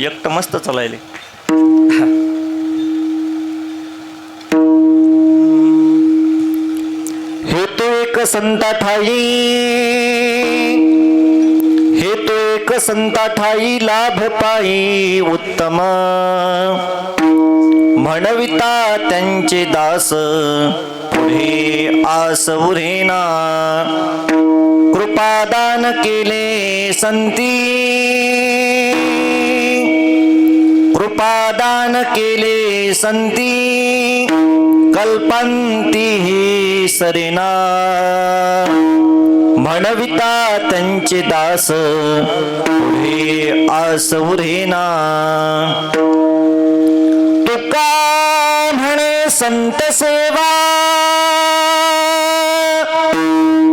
एकटं मस्त चालायले. हे तो एक संता ठाई, हे तो एक संता ठाई लाभ पाई उत्तम. म्हणविता त्यांचे दास पुढे आस उरेना. कृपादान केले संती, कृपादान केले संती. कल्पांती ही सरेना. म्हणविता त्यांचे दास पुढे आस उरेना. तुका म्हणे संत सेवा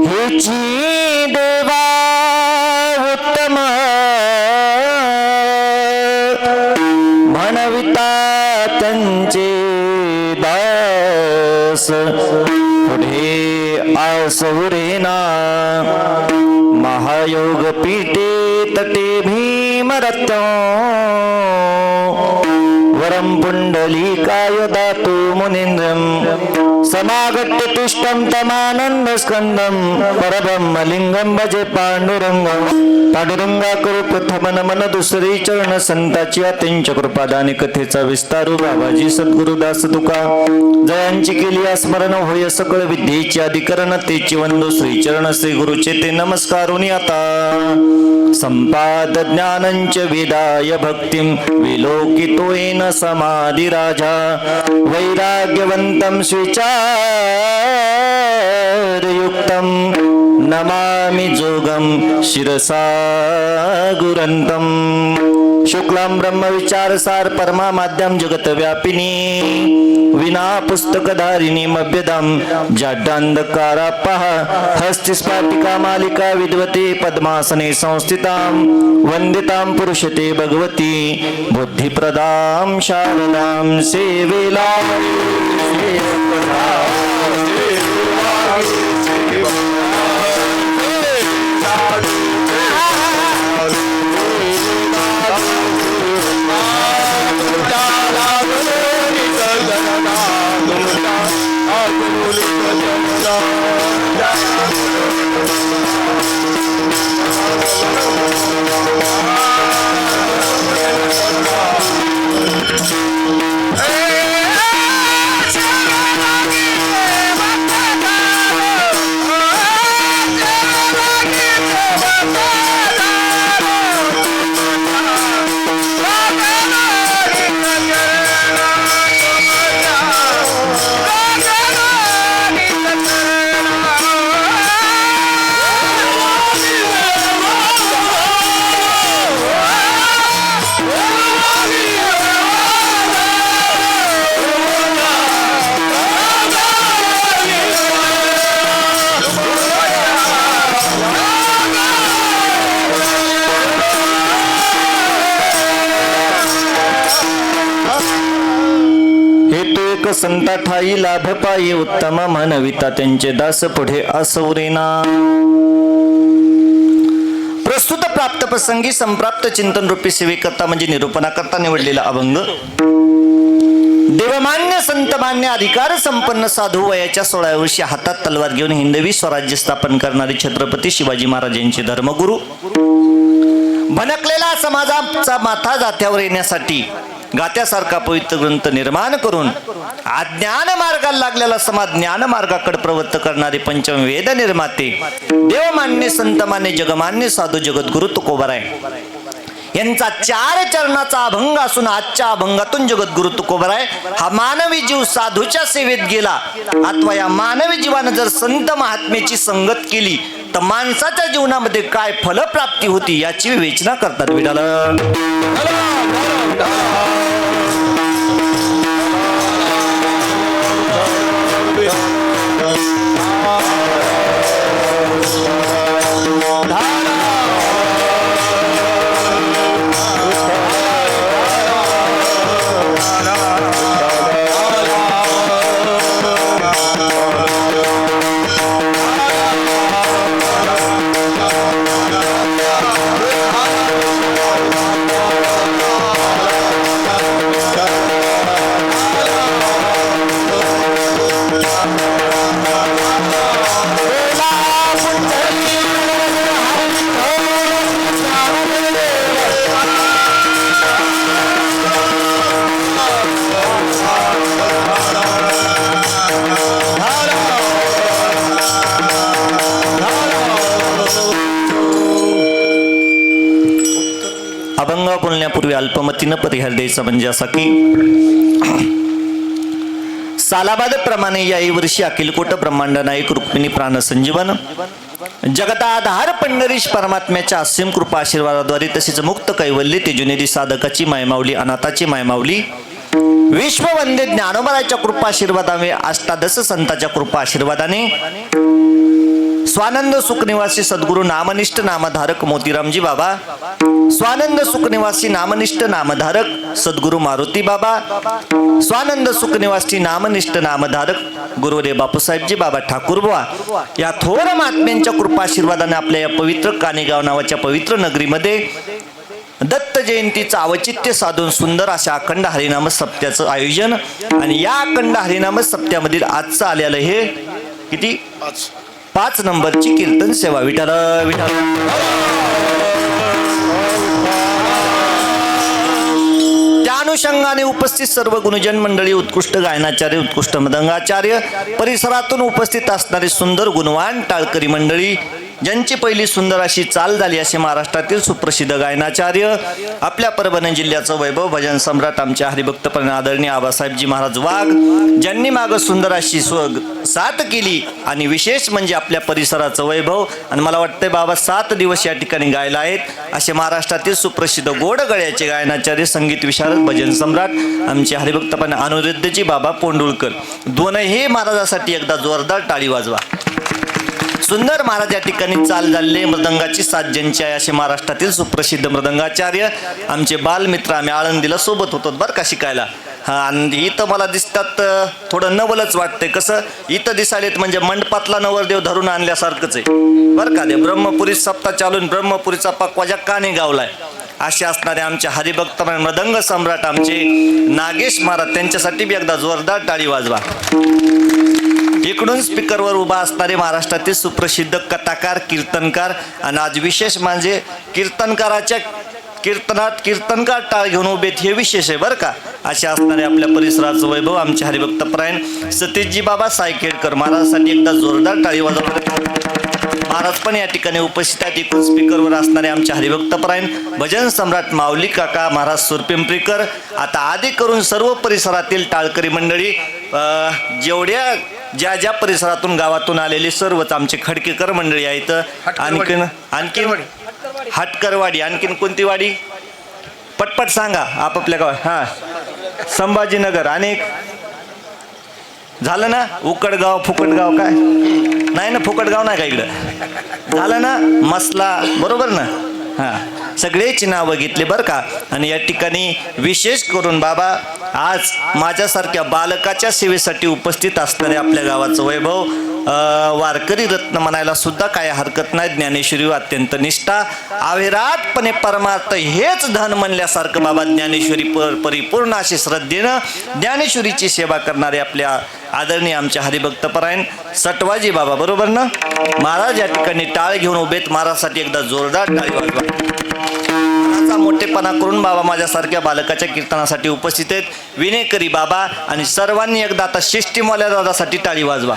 हेची देवा उत्तम. म्हणविता त्यांचे दास पुढे आस उरेना. महायोग पीठे तटे भीमरत्न. वरम पुंडलीकाय दातु मुनीन्द्रं. समागत्य तुष्टं तमानंद स्कंदं. परब्रह्मलिंगं भजे पांडुरंगं. पांडुरंगा करू प्रथम नमन दुसरी चरण संताची अत्यंच कृपादानी. कथेचा विस्तारू बाबाजी सद्गुरुदास तुका. जयांची केली स्मरण होय सकळ विद्येची अधिकरण. तेची वंदो श्री चरण श्री गुरुचे ते नमस्कारुनी आता. संपाद ज्ञानंच वेदाय भक्तिं विलोकितोयेन समाधि राजा. वैराग्यवंतं स्विचार युक्तं. नमामि जोगं शिरसा गुरंतं. शुक्लां ब्रह्म विचार सार परमा माध्यम जगत व्यापिनी. विना पुस्तकधारिणी मभ्यदम जाड्डांधकारापः. हस्तिस्फाटिका मालिका विद्वते पद्मासने संस्थितां. वंदितां पुरुषते भगवती बुद्धिप्रदां शारदां. सेवेला संता ठाई लाभ पायी उत्तम. म्हणविता त्यांचे दास पुढे आसवरेना. प्रस्तुत प्राप्त प्रसंगी संप्राप्त चिंतन रूपी सेवेकरता म्हणजे निरूपणाकरता निवडलेला अभंग. देवमान्य संतमान्य अधिकार संपन्न साधू वयाच्या 16व्या वर्षी हातात तलवार घेऊन हिंदवी स्वराज्य स्थापन करणारे छत्रपती शिवाजी महाराज यांचे धर्मगुरु. भनकलेला समाजाचा माथा जात्यावर येण्यासाठी गात्यासारखा पवित्र ग्रंथ निर्माण करून अज्ञान मार्गाला लागलेला समाज ज्ञान मार्गाकडे प्रवृत्त करणारे पंचम वेद निर्माते देवमान्य संतमान्य जगमान्य साधू जगद्गुरु तुकोबाराय यांचा 4 चरणाचा अभंग असून आजच्या अभंगातून जगद्गुरु तुकोबाराय हा मानवी जीव साधूच्या सेवेत गेला अथवा या मानवी जीवाने जर संत महात्म्याची संगत केली तर माणसाच्या जीवनामध्ये काय फलप्राप्ती होती याची विवेचना करतात. विठाल अभंग बोलण्यापूर्वी अल्पमतीनं परिहार द्यायचा म्हणजे असा की सालाबाद प्रमाणे याही वर्षी अखिलकोट ब्रह्मांड नायक रुक्मिणी प्राण संजीवन जगताधार पंढरीश परमात्म्याच्या असीम कृपा आशीर्वादाद्वारे तसेच मुक्त कैवल्य तेजुनेरी साधकाची मायमावली अनाथाची मायमावली विश्ववंदे ज्ञानोबराच्या कृपा आशीर्वादाने अष्टादश संतांच्या कृपा आशीर्वादाने स्वानंद सुखनिवासी सद्गुरु नामनिष्ठ नामधारक मोतीरामजी बाबा स्वानंद सुखनिवासी नामनिष्ठ नामधारक सद्गुरु मारुती बाबा स्वानंद सुखनिवासी नामनिष्ठ नामधारक गुरुदेव बापूसाहेबजी बाबा ठाकूर बुवा या थोर महात्म्यांच्या कृपा आशीर्वादाने आपल्या या पवित्र कानेगाव नावाच्या पवित्र नगरीमध्ये दत्त जयंतीचं औचित्य साधून सुंदर अशा अखंड हरिनाम सप्त्याचं आयोजन आणि या अखंड हरिनाम सप्त्यामधील आजचं आलेलं हे किती 5 नंबरची कीर्तन सेवा विठ्ठल विठ्ठल त्या अनुषंगाने उपस्थित सर्व गुणजन मंडळी उत्कृष्ट गायनाचार्य उत्कृष्ट मृदंगाचार्य परिसरातून उपस्थित असणारे सुंदर गुणवान टाळकरी मंडळी ज्यांची पहिली सुंदर अशी चाल झाली असे महाराष्ट्रातील सुप्रसिद्ध गायनाचार्य आपल्या परभणी जिल्ह्याचं वैभव भजन सम्राट आमच्या हरिभक्तपणे आदरणीय आबासाहेबजी महाराज वाघ ज्यांनी माग सुंदर अशी साथ केली आणि विशेष म्हणजे आपल्या परिसराचं वैभव आणि मला वाटतंय बाबा 7 दिवस या ठिकाणी गायला आहेत असे महाराष्ट्रातील सुप्रसिद्ध गोड गळ्याचे गायनाचार्य संगीत विशारद भजन सम्राट आमचे हरिभक्तपणे अनुरुद्धजी बाबा पोंडुळकर दोनही महाराजासाठी एकदा जोरदार टाळी वाजवा. सुंदर महाराज या ठिकाणी चाल झाले मृदंगाची साथ ज्यांची आहे असे महाराष्ट्रातील सुप्रसिद्ध मृदंगाचार्य आमचे बालमित्र आम्ही आळंदीला सोबत होतो बरं का शिकायला. हा आणि इथं मला दिसतात थोडं नवलच वाटतंय कसं इथं दिसालेत म्हणजे मंडपातला नवरदेव धरून आणल्यासारखंच आहे बरं का. ते ब्रह्मपुरी सप्ताह चालून ब्रह्मपुरीचा पक्वाजा काने गावलाय असे असणारे आमचे हरिभक्त मृदंग सम्राट आमचे नागेश महाराज त्यांच्यासाठी बी एकदा जोरदार टाळी वाजवा. इकडून स्पीकरवर उभा असणारे महाराष्ट्रातील सुप्रसिद्ध कथाकार कीर्तनकार आणि आज विशेष म्हणजे कीर्तनकाराच्या कीर्तनात कीर्तनकार टाळ घेऊन उभेत हे विशेष आहे बरं का. असे असणारे आपल्या परिसराचं वैभव आमचे हरिभक्तपरायण सतीशजी बाबा सायखेडकर महाराजांसाठी एकदा जोरदार टाळी वाजवा. महाराज पण या ठिकाणी उपस्थित आहेत. एकूण स्पीकरवर असणारे आमचे हरिभक्तपरायण भजन सम्राट माऊली काका महाराज सुरपिंपरीकर. आता आधी करून सर्व परिसरातील टाळकरी मंडळी जेवढ्या ज्या परिसरातून गावातून आलेले सर्वच आमचे खडकेकर मंडळी आहेत. आणखीन हटकरवाडी आणखीन कोणती वाडी पटपट सांगा आपापल्या गावात. हां संभाजीनगर अनेक झालं ना उकडगाव फुकटगाव काय नाही ना फुकटगाव नाही का इकडं झालं ना मसला बरोबर ना. हां सगळेची नावं घेतली बरं का. आणि या ठिकाणी विशेष करून बाबा आज माझ्यासारख्या बालकाच्या सेवेसाठी उपस्थित असणारे आपल्या गावाचं वैभव वारकरी रत्न म्हणायला सुद्धा काय हरकत नाही. ज्ञानेश्वरी अत्यंत निष्ठा अविराटपणे परमार्थ हेच धन म्हणल्यासारखं बाबा ज्ञानेश्वरी परिपूर्ण अशी श्रद्धेनं ज्ञानेश्वरीची सेवा करणारे आपल्या आदरणीय आमच्या हरिभक्तपरायण सटवाजी बाबा बरोबर ना. महाराज या ठिकाणी टाळ घेऊन उभेत. महाराजसाठी एकदा जोरदार टाळी वाजवा. मोठेपणा करून बाबा माझ्यासारख्या बालकाच्या कीर्तनासाठी उपस्थित आहेत विनेकरी बाबा आणि सर्वांनी एकदा आता शिष्टीमवाल्या दादासाठी टाळी वाजवा.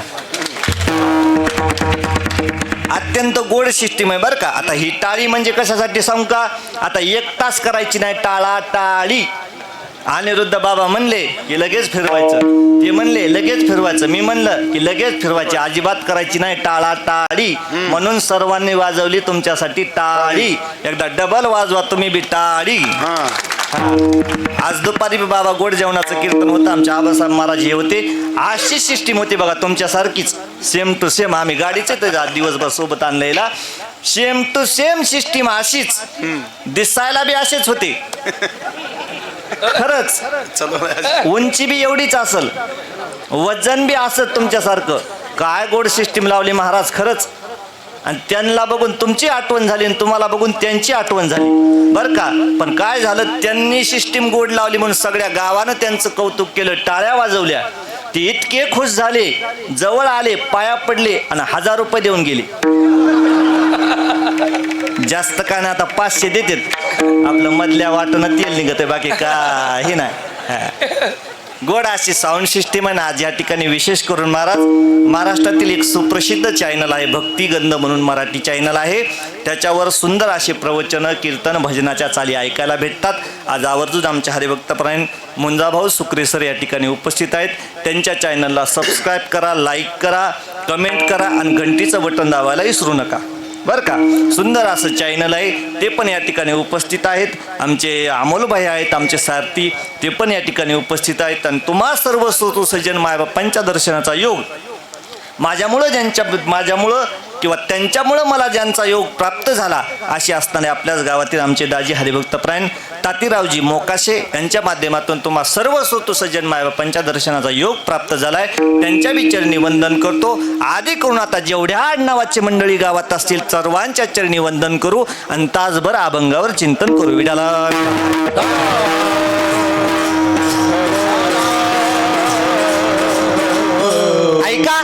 अत्यंत गोड सिस्टीम आहे बरं का. आता ही टाळी म्हणजे कशासाठी सांगू का. आता 1 तास करायची नाही टाळा टाळी. अनिरुद्ध बाबा म्हणले की लगेच फिरवायचं ते म्हणले लगेच फिरवायचं मी म्हणलं की लगेच फिरवायची अजिबात करायची नाही टाळा टाळी. म्हणून सर्वांनी वाजवली तुमच्यासाठी टाळी. एकदा डबल वाजवा तुम्ही बी टाळी. आज दुपारी बाबा गोड जेवणाचं कीर्तन होतं आमच्या आबासाहेब महाराज हे होते. अशी सिस्टीम होती बघा तुमच्यासारखीच सेम टू सेम. आम्ही गाडीचे तर दिवसभर सोबत आणलेला सेम टू सेम सिस्टीम अशीच दिसायला बी असेच होते खरंच. उंची बी एवढीच असल वजन बी असत तुमच्यासारखं. काय गोड सिस्टीम लावली महाराज खरंच. आणि त्यांना बघून तुमची आठवण झाली आणि तुम्हाला बघून त्यांची आठवण झाली बरं का. पण काय झालं त्यांनी सिस्टीम गोड लावली म्हणून सगळ्या गावानं त्यांचं कौतुक केलं टाळ्या वाजवल्या. ते इतके खुश झाले जवळ आले पाया पडले आणि 1000 रुपये देऊन गेले. जास्त काय ना आता 500 देतात आपलं मधल्या वाटून तेल निघत बाकी काही नाही. गोड अशी साऊंड सिस्टीम आहे. आज या ठिकाणी विशेष करून महाराज महाराष्ट्रातील एक सुप्रसिद्ध चॅनल आहे भक्तिगंध म्हणून मराठी चॅनल आहे. त्याच्यावर सुंदर असे प्रवचन कीर्तन भजनाच्या चाली ऐकायला भेटतात. आज आवर्जून आमच्या हरिभक्तपरायण मुंजाभाऊ सुक्रे सर या ठिकाणी उपस्थित आहेत. त्यांच्या चॅनलला सबस्क्राईब करा, लाईक करा, कमेंट करा आणि घंटीचं बटन दाबायला विसरू नका बरं का. सुंदर असं चॅनल आहे, ते पण या ठिकाणी उपस्थित आहेत. आमचे अमोलभाई आहेत, आमचे सारथी, ते पण या ठिकाणी उपस्थित आहेत. आणि तुम्हा सर्व श्रोतू सज्जन मायबापांच्या दर्शनाचा योग माझ्यामुळं किंवा त्यांच्यामुळं मला ज्यांचा योग प्राप्त झाला अशी असणारे आपल्याच गावातील आमचे दाजी हरिभक्तपरायण तातीरावजी मोकाशे यांच्या माध्यमातून तुम्हा सर्व श्रोतू सज्जन मायबापांच्या दर्शनाचा योग प्राप्त झालाय. त्यांच्या चरणी वंदन करतो. आधी करून आता जेवढ्या आडनावाचे मंडळी गावात असतील सर्वांच्या चरणी वंदन करू आणि तासभर अभंगावर चिंतन करू. विडाला ऐका,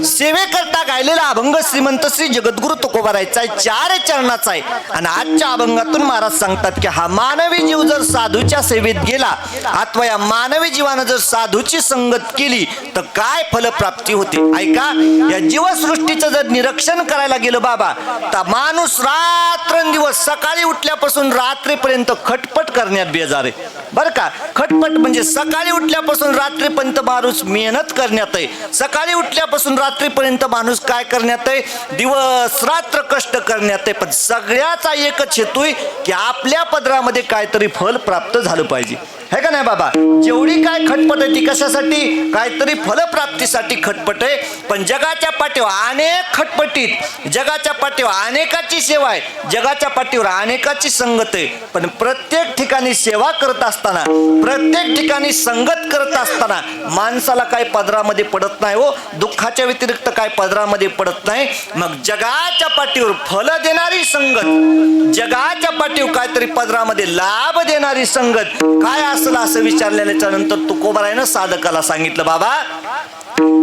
सेवेकरता गायलेला अभंग श्रीमंत श्री जगद्गुरु तुकोबारायचा आहे, 4 चरणाचा आहे. आणि आजच्या अभंगातून महाराज सांगतात की हा मानवी जीव जर साधूच्या सेवेत गेला अथवा या मानवी जीवानं जर साधूची संगत केली तर काय फलप्राप्ती होते. ऐका, या जीवसृष्टीचं जर निरीक्षण करायला गेलं बाबा तर माणूस रात्रंदिवस सकाळी उठल्यापासून रात्रीपर्यंत खटपट करण्यात बेजार आहे बरं का. खटपट म्हणजे सकाळी उठल्यापासून रात्रीपर्यंत माणूस मेहनत करण्यात आहे. सकाळी उठल्यापासून रात्रीपर्यंत माणूस काय करण्यात आहे, दिवस रात्र कष्ट करण्यात आहे. पण सगळ्याचा एकच हेतू आहे की आपल्या पदरामध्ये काहीतरी फल प्राप्त झालं पाहिजे, है का नाही बाबा. जेवढी काय खटपट आहे ती कशासाठी, काहीतरी फलप्राप्तीसाठी खटपट आहे. पण जगाच्या पाठीवर अनेक खटपटीत, जगाच्या पाठीवर अनेकाची सेवा आहे, जगाच्या पाठीवर अनेकाची संगत आहे. पण प्रत्येक ठिकाणी सेवा करत असताना, प्रत्येक ठिकाणी संगत करत असताना माणसाला काय पदरामध्ये पडत नाही हो, दुःखाच्या व्यतिरिक्त काय पदरामध्ये पडत नाही. मग जगाच्या पाठीवर फल देणारी संगत, जगाच्या पाठीवर काहीतरी पदरामध्ये लाभ देणारी संगत काय असलं असं विचारल्याच्या नंतर तुकोबारायनं साधकाला सांगितलं, बाबा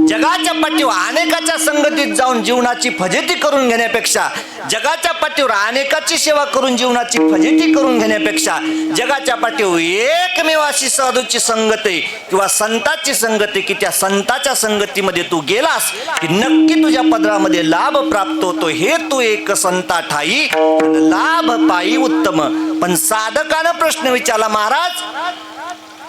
जगाच्या पाठीवर अनेकाच्या संगतीत जाऊन जीवनाची फजिती करून घेण्यापेक्षा, जगाच्या पाठीवर अनेकाची सेवा करून जीवनाची फजिती करून घेण्यापेक्षा जगाच्या पाठीवर एकमेव अशी साधूची संगत आहे किंवा संताची संगत आहे की त्या संताच्या संगतीमध्ये तू गेलास की नक्की तुझ्या पदरामध्ये लाभ प्राप्त होतो. हे तू एक संता ठाई लाभ पायी उत्तम. पण साधकानं प्रश्न विचारला, महाराज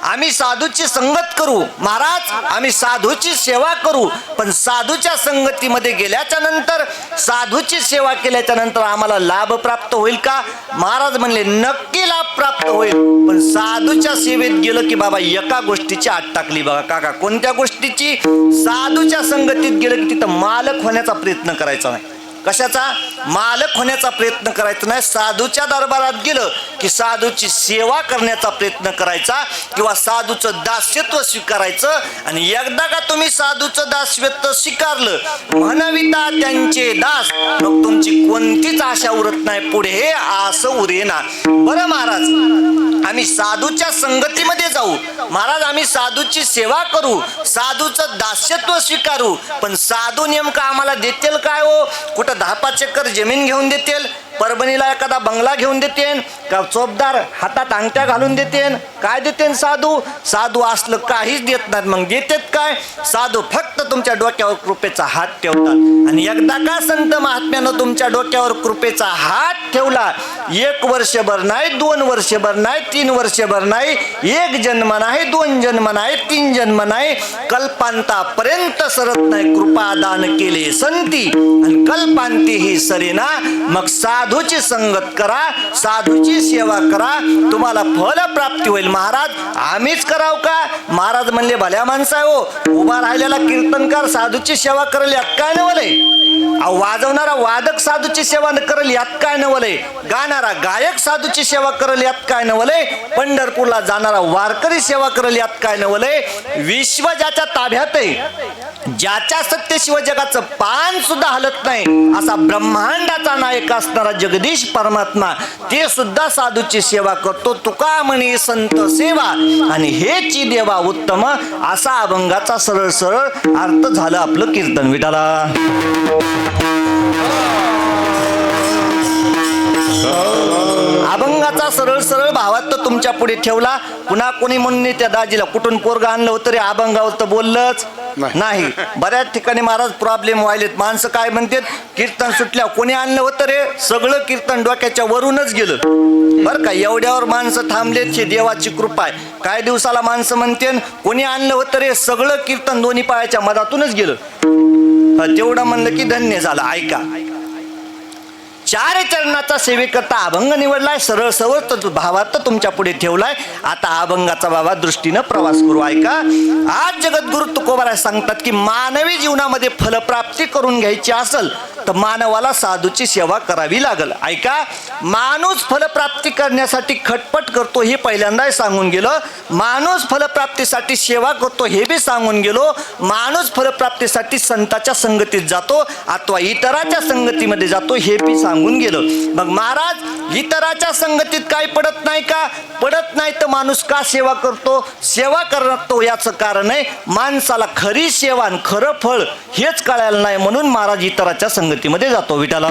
आम्ही साधूची संगत करू, महाराज आम्ही साधूची सेवा करू, पण साधूच्या संगतीमध्ये गेल्याच्या नंतर, साधूची सेवा केल्याच्या नंतर आम्हाला लाभ प्राप्त होईल का. महाराज म्हणले नक्की लाभ प्राप्त होईल. पण साधूच्या सेवेत गेलं की बाबा एका गोष्टीची आट टाकली बघा काका. कोणत्या गोष्टीची, साधूच्या संगतीत गेलं की तिथं मालक होण्याचा प्रयत्न करायचा नाही. कशाचा, मालक होण्याचा प्रयत्न करायचा नाही. साधूच्या दरबारात गेलं की साधूची सेवा करण्याचा प्रयत्न करायचा किंवा साधूचं दास्यत्व स्वीकारायचं. आणि एकदा का तुम्ही साधूचं दास्यत्व स्वीकारलं, म्हणविता त्यांचे दास, मग तुमची कोणतीच आशा उरत नाही पुढे, हे असं उरेना. बरं महाराज आम्ही साधूच्या संगतीमध्ये जाऊ, महाराज आम्ही साधूची सेवा करू, साधूचं दास्यत्व स्वीकारू, पण साधू नेमका आम्हाला देतील काय हो. कुठं 10-5 एकर जमीन घेऊन देतील, परभणीला एखादा बंगला घेऊन देतेन का, चोपदार हातात अंगठ्या घालून देतेन, काय देतेन साधू. साधू असलं काहीच देत नाहीत. मग देतात काय, साधू फक्त तुमच्या डोक्यावर कृपेचा हात ठेवतात. आणि एकदा का संत महात्म्यानं तुमच्या डोक्यावर कृपेचा हात ठेवला, 1 वर्षभर नाही, 2 वर्षभर नाही, 3 वर्षभर नाही, 1 जन्म नाही, 2 जन्म नाही, 3 जन्म नाही, कल्पांतापर्यंत सरत नाही कृपा दान केले संती आणि कल्पांती ही सरेना. मग साधूची संगत करा, साधूची सेवा करा, तुम्हाला फल प्राप्ती होईल. महाराज आम्हीच कराव का. महाराज म्हणले भल्या माणसा हो, उभा राहिलेला कीर्तनकार साधूची सेवा करेल यात काय नवलय, वाजवणारा वादक साधूची सेवा करेल यात काय नवलय, गाणारा गायक साधूची सेवा करेल यात काय नवलय, पंढरपूरला जाणारा वारकरी सेवा करेल यात काय नवलय. विश्व ज्याच्या ताब्यात आहे, ज्याच्या सत्तेशिवाय जगाचं पान सुद्धा हलत नाही असा ब्रह्मांडाचा नायक असणारा जगदीश परमात्मा, ते सुद्धा साधूची सेवा करतो. तुका म्हणे संत सेवा आणि हेची देवा उत्तम. असा अभंगाचा सरळ सरळ अर्थ झालं आपलं कीर्तन. विठाला अभंगाचा सरळ सरळ भावात तर तुमच्या पुढे ठेवला. पुन्हा कोणी म्हणून त्या दाजीला कुठून पोरगा आणलं होतं रे, अभंगावर तर बोललंच नाही. बऱ्याच ठिकाणी महाराज प्रॉब्लेम व्हायलेत. माणसं काय म्हणतात, कीर्तन सुटल्या कोणी आणलं होतं रे, सगळं कीर्तन डोक्याच्या वरूनच गेलं. बरं का, एवढ्यावर माणसं थांबलेत, ही देवाची कृपा आहे. काय दिवसाला माणसं म्हणते कोणी आणलं होतं रे, सगळं कीर्तन दोन्ही पायाच्या मधातूनच गेलं. तेवढं म्हणलं की धन्य झालं. ऐका, 4 चरणाचा सेवेकरता अभंग निवडलाय, सरळ सरळ भावात तर तुमच्या पुढे ठेवलाय. आता अभंगाचा बाबा दृष्टीनं प्रवास करू. ऐका, आज जगद्गुरु तुकोबाराय सांगतात की मानवी जीवनामध्ये फलप्राप्ती करून घ्यायची असेल तर मानवाला साधूची सेवा करावी लागल. ऐका, माणूस फलप्राप्ती करण्यासाठी खटपट करतो हे पहिल्यांदा सांगून गेलं. माणूस फलप्राप्तीसाठी सेवा करतो हे बी सांगून गेलो. माणूस फलप्राप्तीसाठी संताच्या संगतीत जातो अथवा इतराच्या संगतीमध्ये जातो हे बी सांगून गेलं. मग महाराज इतराच्या संगतीत काय पडत नाही का? पडत नाही तर माणूस का सेवा करतो? सेवा करतो याचं कारण आहे माणसाला खरी सेवा आणि खरं फळ हेच कळायला नाही, म्हणून महाराज इतराच्या संगतीमध्ये जातो. विठाला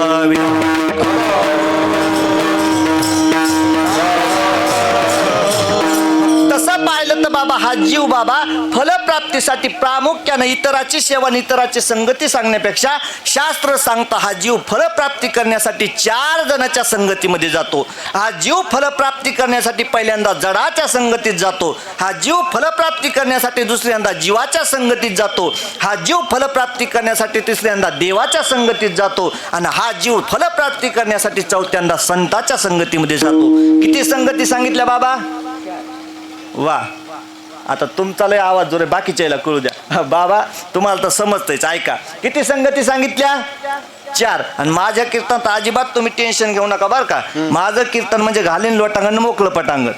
तसं पाहिलं तर बाबा हा जीव बाबा फलप्राप्तीसाठी प्रामुख्याने इतराची सेवा आणि इतराची संगती सांगण्यापेक्षा शास्त्र सांगतं हा जीव फलप्राप्ती करण्यासाठी 4 जणांच्या संगतीमध्ये जातो. हा जीव फलप्राप्ती करण्यासाठी पहिल्यांदा जडाच्या संगतीत जातो. हा जीव फलप्राप्ती करण्यासाठी दुसऱ्यांदा जीवाच्या संगतीत जातो. हा जीव फलप्राप्ती करण्यासाठी तिसऱ्यांदा देवाच्या संगतीत जातो. आणि हा जीव फलप्राप्ती करण्यासाठी चौथ्यांदा संताच्या संगतीमध्ये जातो. किती संगती सांगितल्या बाबा? वा, आता तुमचा लय आवाज जोर, बाकीच्याला कळू द्या. बाबा तुम्हाला तर समजतंयच. ऐका, किती संगती सांगितल्या? 4. आणि माझ्या कीर्तनात अजिबात तुम्ही टेन्शन घेऊ नका बरं का. माझं कीर्तन म्हणजे घालीन लोटांगण मोकळं पटांगण.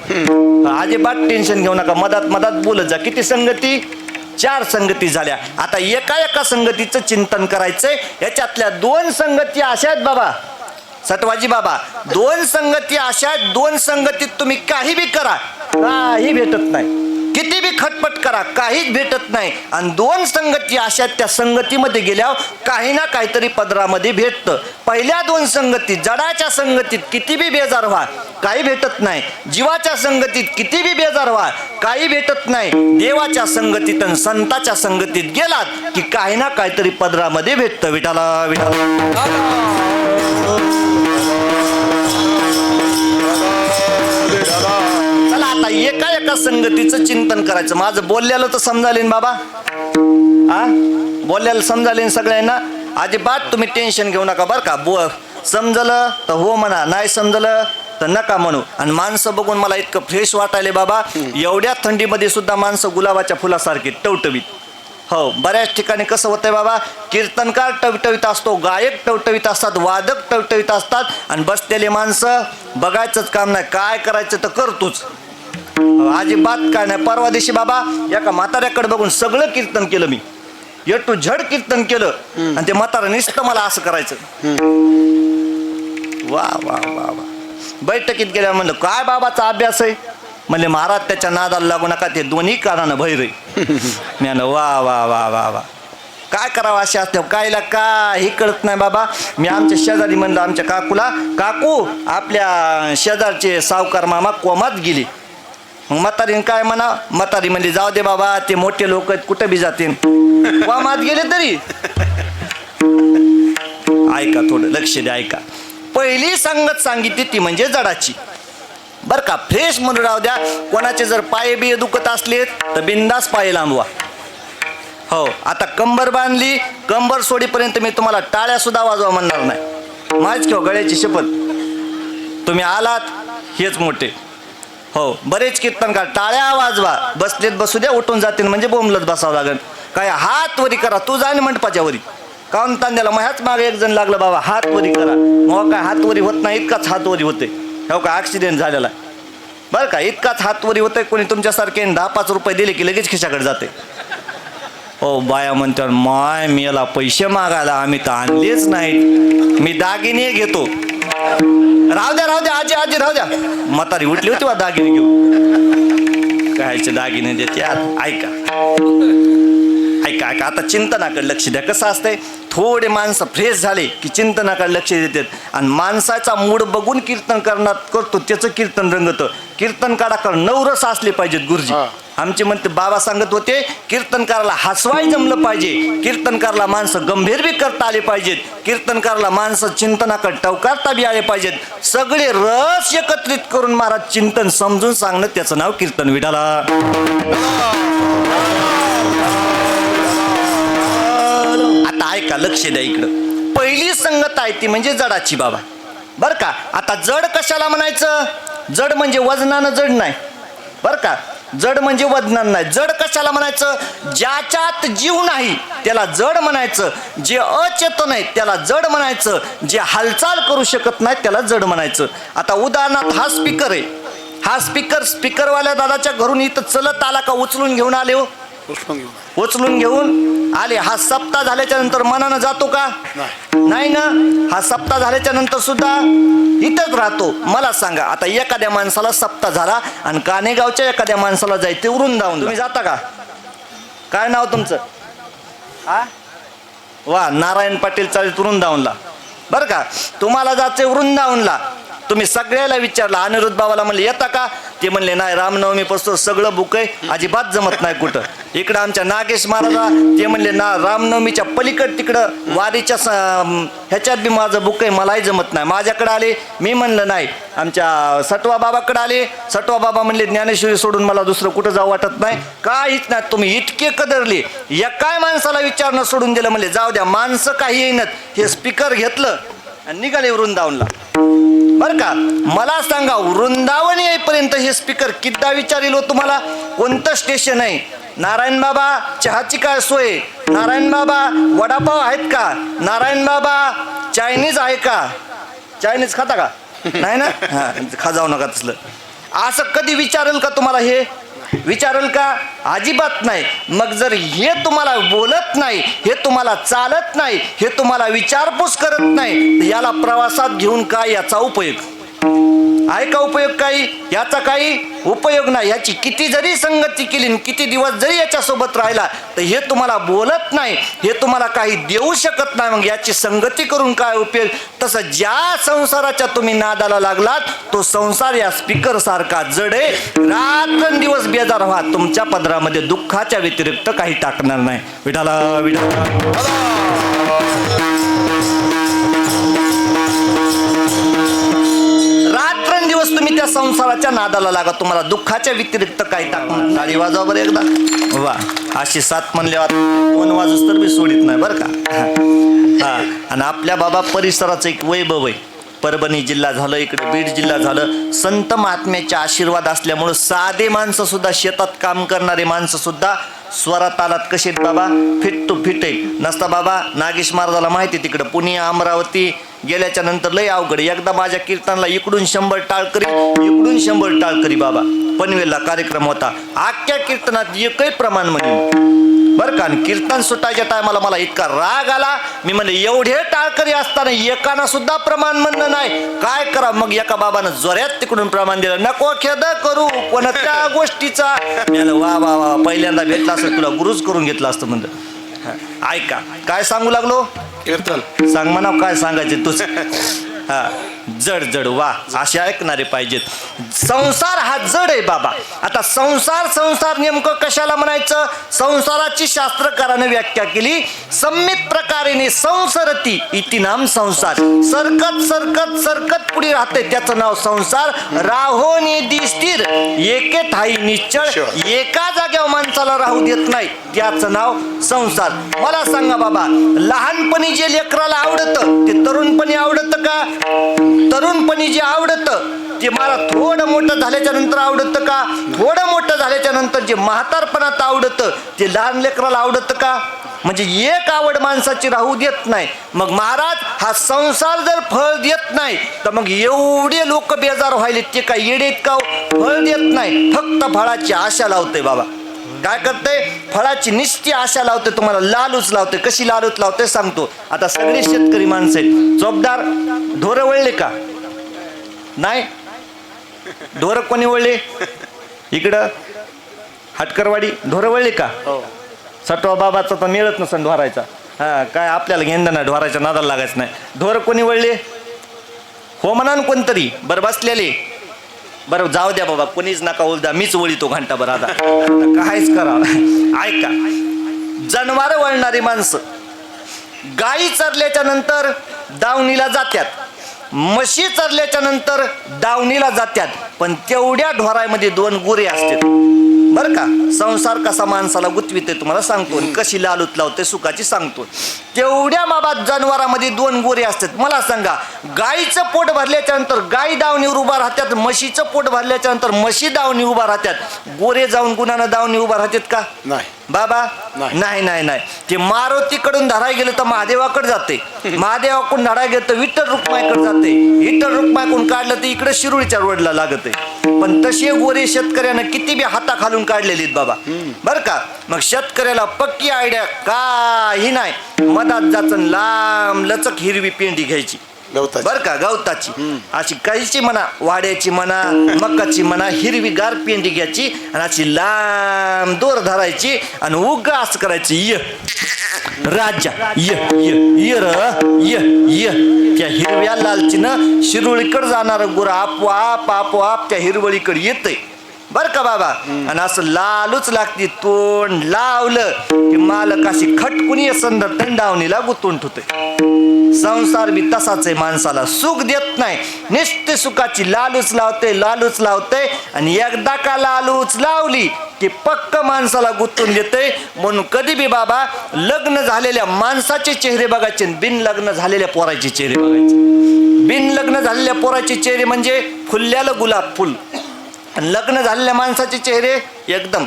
अजिबात टेन्शन घेऊ नका, मधात मधात बोलत जा. किती संगती? 4 संगती झाल्या. आता एका संगतीचं चिंतन करायचंय. याच्यातल्या 2 संगती अशा आहेत बाबा, सटवाजी बाबा, 2 संगती अशा आहेत, 2 संगतीत तुम्ही काही बी करा काही भेटत नाही, किती बी खटपट करा काहीच भेटत नाही. आणि 2 संगती अशा त्या संगतीमध्ये गेल्यावर काही ना काहीतरी पदरामध्ये भेटतं. पहिल्या 2 संगतीत जडाच्या संगतीत किती बी बेजार व्हा काही भेटत नाही. जीवाच्या संगतीत किती बी बेजार व्हा काही भेटत नाही. देवाच्या संगतीत आणि संताच्या संगतीत गेलात की काही ना काहीतरी पदरामध्ये भेटतं. विठाला विठाला. आता एका संगतीचं चिंतन करायचं. माझं बोललेलं तर समजालेन बाबा, बोललेलं समजालेन सगळ्यांना. अजिबात तुम्ही टेन्शन घेऊ नका बरं का. समजलं तर हो म्हणा, नाही समजलं तर नका म्हणू. आणि माणसं बघून मला इतकं फ्रेश वाटायले बाबा. एवढ्या थंडीमध्ये सुद्धा माणसं गुलाबाच्या फुलासारखी टवटवीत. हो, बऱ्याच ठिकाणी कसं होतंय बाबा, कीर्तनकार टवटवीत असतो, गायक टवटवीत असतात, वादक टवटवीत असतात, आणि बसलेले माणसं बघायचंच काम नाही, काय करायचं तर करतोच. अजिबात काय नाही. परवा दिवशी बाबा एका म्हाताऱ्याकडे बघून सगळं कीर्तन केलं मी, ए टू झड कीर्तन केलं. आणि ते म्हातारा नुसतं मला असं करायचं. वा वा वा वा. बैठकीत गेल्या म्हणलं काय बाबाचा अभ्यास आहे? म्हणले महाराज त्याच्या नादाला लागू नका, ते दोन्ही कानानं भैर आहे. मी वा वा वा वा वा. काय करावं असे असते कायला काही कळत नाही बाबा. मी आमच्या शेजारी म्हणलं आमच्या काकूला, काकू आपल्या शेजारचे सावकार मामा कोमात गेली. मग म्हातारीने काय म्हणा, म्हातारी म्हणली जाऊ दे बाबा, ते मोठे लोक आहेत कुठे बी जातील, कोमात गेले तरी. ऐका, थोडं लक्ष द्या. ऐका, पहिली संगत सांगितली ती म्हणजे जडाची बर का. फ्रेश म्हणून राहू द्या. कोणाचे जर पाय बी दुखत असले तर बिंदास पाय लांबवा. हो, आता कंबर बांधली, कंबर सोडीपर्यंत मी तुम्हाला टाळ्या सुद्धा वाजवा म्हणणार नाही. माझ किंवा गळ्याची शपथ. तुम्ही आलात हेच मोठे. हो, बरेच कीर्तनकार टाळ्या वाजवा, बसलेत बसू द्या, उठून जातील म्हणजे बोंबलत बसावं लागेल. काय हात वरी करा, तू जा मंडपाच्या वरी. काऊन तांद्याला मग ह्याच मागे एक जण लागलं बाबा हात वरी करा. मग काय हात वरी होत नाही, इतकाच हात वरी होते. हो का, ॲक्सिडेंट झालेला बरं का, इतकाच हात वरी होतंय. कोणी तुमच्यासारखे 10-5 रुपये दिले की लगेच खिशाकडे जाते. हो, बाया म्हणतात माय मेला पैसे मागायला, आम्ही तर आणलेच नाहीत, मी दागिने घेतो. राहू द्या राहू द्या आजी आजी राहू द्या. म्हातारी उठली होती वा दागिने घेऊन, कायचे दागिने देते. ऐका ऐका ऐका, आता चिंतनाकडे लक्ष द्या. कसं असतंय, थोडे माणसं फ्रेश झाले की चिंतनाकडे लक्ष देतात आणि माणसाचा मूड बघून कीर्तन करतो त्याचं कीर्तन रंगतं. कीर्तनकाराकडे नवरस असले पाहिजेत गुरुजी. आमचे म्हणते बाबा सांगत होते कीर्तनकाराला हसवाय जमलं पाहिजे, कीर्तनकाराला माणसं गंभीर बी करता आले पाहिजेत, कीर्तनकाराला माणसं चिंतनाकडे टवकारता बी आले पाहिजेत. सगळे रस एकत्रित करून महाराज चिंतन समजून सांगणं त्याचं नाव कीर्तन. विठाला आता ऐका, लक्ष द्या इकडं. पहिली संगत आहे ती म्हणजे जडाची बाबा, बर का. आता जड कशाला म्हणायचं? जड म्हणजे वजनानं जड नाही, बर का. जड म्हणजे वजनानं नाही. जड कशाला म्हणायचं? ज्याच्यात जीव नाही त्याला जड म्हणायचं, जे अचेतन आहे त्याला जड म्हणायचं, जे हालचाल करू शकत नाही त्याला जड म्हणायचं. आता उदाहरणार्थ हा स्पीकर आहे, हा स्पीकरवाल्या दादाच्या घरून इथं चलत आला का उचलून घेऊन आले? हो, उचलून घेऊन आले. हा सप्ताह झाल्याच्या नंतर मनानं जातो का? नाही ना. हा सप्ताह झाल्याच्या नंतर सुद्धा इथंच राहतो. मला सांगा, आता एखाद्या माणसाला सप्ताह झाला आणि कानेगावच्या एखाद्या माणसाला जायचे वृंदावन, तुम्ही जाता का? काय नाव तुमचं? वा, नारायण पाटील चालित वृंदावनला, बरं का. तुम्हाला जायचंय वृंदावनला. तुम्ही सगळ्याला विचारलं, अनिरुद्ध बाबाला म्हणले येता का? ते म्हणले नाही, रामनवमी पासून सगळं बुक आहे, अजिबात जमत नाही कुठं. इकडं आमच्या नागेश महाराजा ते म्हणले ना, रामनवमीच्या पलीकड तिकडं वारीच्या ह्याच्यात बी माझं बुक आहे, मलाही जमत नाही. माझ्याकडे आले, मी म्हणलं नाही. आमच्या सटवा बाबाकडे आले, सटवा बाबा म्हणले ज्ञानेश्वरी सोडून मला दुसरं कुठं जाऊ वाटत नाही. काहीच नाही. तुम्ही इतके कदरले, एकाय माणसाला विचारणं सोडून दिलं. म्हणले जाऊ द्या, माणसं काही येईनच. हे स्पीकर घेतलं आणि निघाले वृंदावनला, बर का. मला सांगा, वृंदावन येईपर्यंत हे स्पीकर किद्दा विचारेल हो तुम्हाला? कोणतं स्टेशन आहे? नारायण बाबा चहाची काय सोय? नारायण बाबा वडापाव आहेत का? नारायण बाबा चायनीज आहे का? चायनीज खाता का? नाही ना. हा, खा जाऊ नका तसलं. असं कधी विचारेल का तुम्हाला? हे विचारेल का? अजिबात नाही. मग जर हे तुम्हाला बोलत नाही, हे तुम्हाला चालत नाही, हे तुम्हाला विचारपूस करत नाही, तर याला प्रवासात घेऊन काय याचा उपयोग आहे का? उपयोग काही याचा काही उपयोग नाही. याची किती जरी संगती केली, किती दिवस जरी याच्यासोबत राहिला, तर हे तुम्हाला बोलत नाही, हे तुम्हाला काही देऊ शकत नाही. मग याची संगती करून काय उपयोग? तसं ज्या संसाराच्या तुम्ही नादाला लागलात, तो संसार या स्पीकर सारखा जड आहे. रात्रंदिवस बेजार व्हा, तुमच्या पदरामध्ये दुःखाच्या व्यतिरिक्त काही टाकणार नाही. विठाला विठाला. रात्रंदिवस तुम्ही त्या संसाराच्या नादाला लागा, तुम्हाला दुःखाच्या व्यतिरिक्त काही टाकणार. गाडी वाजवा बरं एकदा. वा, अशी सात म्हणल्यावर 2 वाजूस तर मी सोडित नाही बरं का. हा, आणि आपल्या बाबा परिसराचं एक वैभव आहे. परभणी जिल्हा झालं, इकडे बीड जिल्हा झालं. संत महात्म्याचे आशीर्वाद असल्यामुळं साधे माणसं सुद्धा, शेतात काम करणारे माणसं सुद्धा स्वरात आलात. कसे बाबा? फिट टू फिट आहे. नसता बाबा नागेश महाराजाला माहिती, तिकडं पुणे अमरावती गेल्याच्या नंतर लय अवघड. एकदा माझ्या कीर्तनाला इकडून 100 टाळकरी, इकडून 100 टाळकरी. बाबा पनवेलला कार्यक्रम होता, अख्ख्या कीर्तनात एकही प्रमाण म्हणे बरं का. कीर्तन सुटायच्या टायमाला मला इतका राग आला. मी म्हणले एवढे टाळकरी असताना एकानं सुद्धा प्रमाण म्हणणं नाही, काय करा? मग एका बाबानं जोऱ्यात तिकडून प्रमाण दिलं. नको खेद करू कोणत्या गोष्टीचा. वा वा वा, पहिल्यांदा भेटला असं तुला गुरुच करून घेतला असतं म्हणलं. ऐका काय सांगू लागलो? कीर्तन सांग म्हणा, काय सांगायचे तुझ? हा, जड जड. वा, असे ऐकणारे पाहिजेत. संसार हा जड आहे बाबा. आता संसार नेमकं कशाला म्हणायचं? संसाराची शास्त्रकाराने व्याख्या केली, सम्यक प्रकारेने संसरती इति नाम संसार. सरकत सरकत सरकत पुढे राहते त्याचं नाव संसार. राहोनी दिस्थिर एके ठाई निश्चळ, एका जागेवर माणसाला राहू देत नाही, त्याचं नाव संसार. मला सांगा बाबा, लहानपणी जे लेकराला आवडतं ते तरुणपणी आवडतं का? तरुणपणी जे आवडतं ते मला थोडं मोठं झाल्याच्या नंतर आवडतं का? थोडं मोठं झाल्याच्या नंतर जे म्हातारपणात आवडतं ते लहान लेकराला आवडतं का? म्हणजे एक आवड माणसाची राहू देत नाही. मग महाराज, हा संसार जर फळ देत नाही तर मग एवढे लोक बेजार व्हायले, ते काय येडेत का? फळ देत नाही, फक्त फळाची आशा लावते बाबा. काय करते? फळाची निश्चित आशा लावते, तुम्हाला लालूच लावते. कशी लालूच लावते सांगतो. आता सगळे शेतकरी माणसं आहेत, चोपदार. ढोरं वळले का? नाही. ढोरं कोणी वळले? इकडं हटकरवाडी ढोरं वळले का? सटवा बाबाचा तर मिळत नसेल ढोरायचा. हा काय आपल्याला घेणं नाही, ढोराच्या नादाला लागायचं नाही. ढोर कोणी वळले हो म्हणा कोणतरी बरं बसलेले. बरं जाऊ द्या बाबा, कोणीच नका उलदा, मीच वळीतो घंटा बरं. आता काहीच करावं. ऐका, जनावर वळणारी माणसं गायी चरल्याच्या नंतर दावणीला जात्यात, म्हशी चरल्याच्या नंतर दावणीला जात्यात, पण तेवढ्या ढोरामध्ये 2 गुरे असतात. बरं का, संसार कसा माणसाला गुंतविते तुम्हाला सांगतो, कशी लालूत लावते सुखाची सांगतो. तेवढ्या बाबा जनावरांमध्ये 2 गोरे असतात. मला सांगा, गाईचं पोट भरल्याच्या नंतर गाई दावणीवर उभा राहतात, म्हशीचं पोट भरल्याच्या नंतर म्हशी दावणी उभा राहतात. गोरे जाऊन गुणानं दावणी उभा राहतात का नाही बाबा? नाही नाही नाही. ते मारुतीकडून धराय गेलं तर महादेवाकडे जाते, महादेवाकडून धराय गेलं तर विठ्ठल रुक्माईकडे जाते, विठ्ठल रुक्माईकडून काढलं तर इकडे शिरुळीच्या रोडला लागते. पण तसे गोरे शेतकऱ्यानं किती बी हाता खालून काढलेले बाबा. बर का, मग शेतकऱ्याला पक्की आयडिया काही नाही, मधात जाचन लांब लचक हिरवी पेंडी घ्यायची बर का, गवताची अशी काहीची म्हणा, वाड्याची म्हणा, मकाची म्हणा, हिरवी गार पेंडी घ्यायची आणि अशी लांब दोर धरायची आणि उगा असं करायची, य राजा य य य र य य. त्या हिरव्या लालचीनं शिरुळीकडे जाणार गुरा आपोआप आपोआप त्या हिरवळीकडे येतंय बर का बाबा. आणि असं लालूच लागते, तोंड लावलं की मालक अशी खटकुनी संदर थंडावणीला गुंतून ठेवते. संसार बी तसाच आहे, माणसाला सुख देत नाही, निश्चित सुखाची लालूच लावते, लालूच लावते. आणि एकदा का लालूच लावली की पक्क माणसाला गुंतून देते. म्हणून कधी बी बाबा लग्न झालेल्या माणसाचे चेहरे बघायचे, बिन लग्न झालेल्या पोराचे चेहरे बघायचे. बिन लग्न झालेल्या पोराचे चेहरे म्हणजे फुलल्यालं गुलाब फुल, आणि लग्न झालेल्या माणसाचे चेहरे एकदम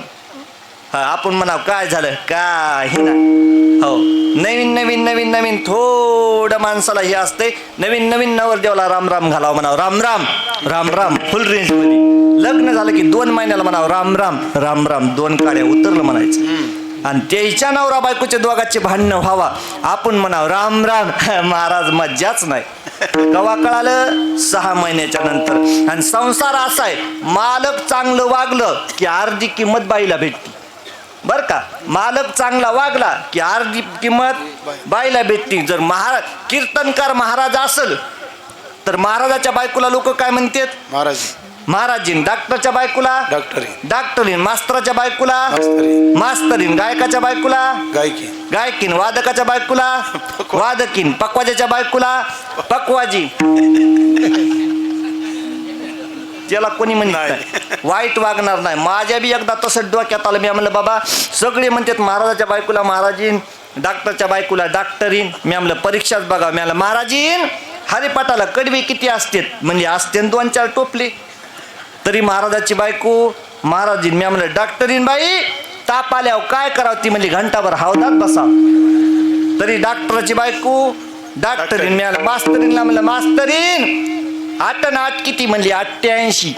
आपण म्हणाव काय झालं काही ना. हो, नवीन नवीन नवीन नवीन थोडं माणसाला हे असते, नवीन नवीन नवरदेवाला राम राम घालावं म्हणावं, राम राम राम राम फुल रेंज मध्ये. लग्न झालं की 2 महिन्याला म्हणावं राम राम राम राम, 2 काड्या उतरलं म्हणायचं. आणि त्याच्या नवरा बायकोच्या दोघांचे भांडणं व्हावा, आपण म्हणावं राम राम. महाराज मज्जाच नाही. कवा कळालं? 6 महिन्याच्या नंतर. आणि संसार असा आहे, मालक चांगलं वागलं की अर्धी किंमत बाईला भेटते बर का. मालक चांगला वागला की अर्धी किंमत बाईला भेटते. जर महाराज कीर्तनकार महाराज असेल तर महाराजाच्या बायकोला लोक काय म्हणतात? महाराज महाराजीन. डॉक्टरच्या बायकोला डॉक्टरीन, मास्तराच्या बायकोला मास्तरीन, गायकाच्या बायकोला गायकीन, वादकाच्या बायकोला वादकीन, पकवाजाच्या बायकोला पकवाजी. त्याला कोणी म्हणत वाईट वागणार नाही. माझ्या बी एकदा तसं डोक्यात आलं, मी म्हणलं बाबा सगळे म्हणतात महाराजाच्या बायकोला महाराजीन, डॉक्टरच्या बायकोला डॉक्टरीन. मी म्हणलं परीक्षाच बघा. मी म्हणलं महाराजीन हरिपाठाला कडवी किती असते? म्हणजे असते 2-4 टोपले. तरी महाराजाची बायको महाराजीन. मी म्हणलं डॉक्टरीन बाई ताप आल्यावर काय करावं? ती म्हणजे घंटाभर हौदात बसा. तरी डॉक्टरची बायको डॉक्टरीन. मी म्हणलं मास्तरीनला म्हणलं मास्तरीन 8 आणि 8 किती? म्हणली 88.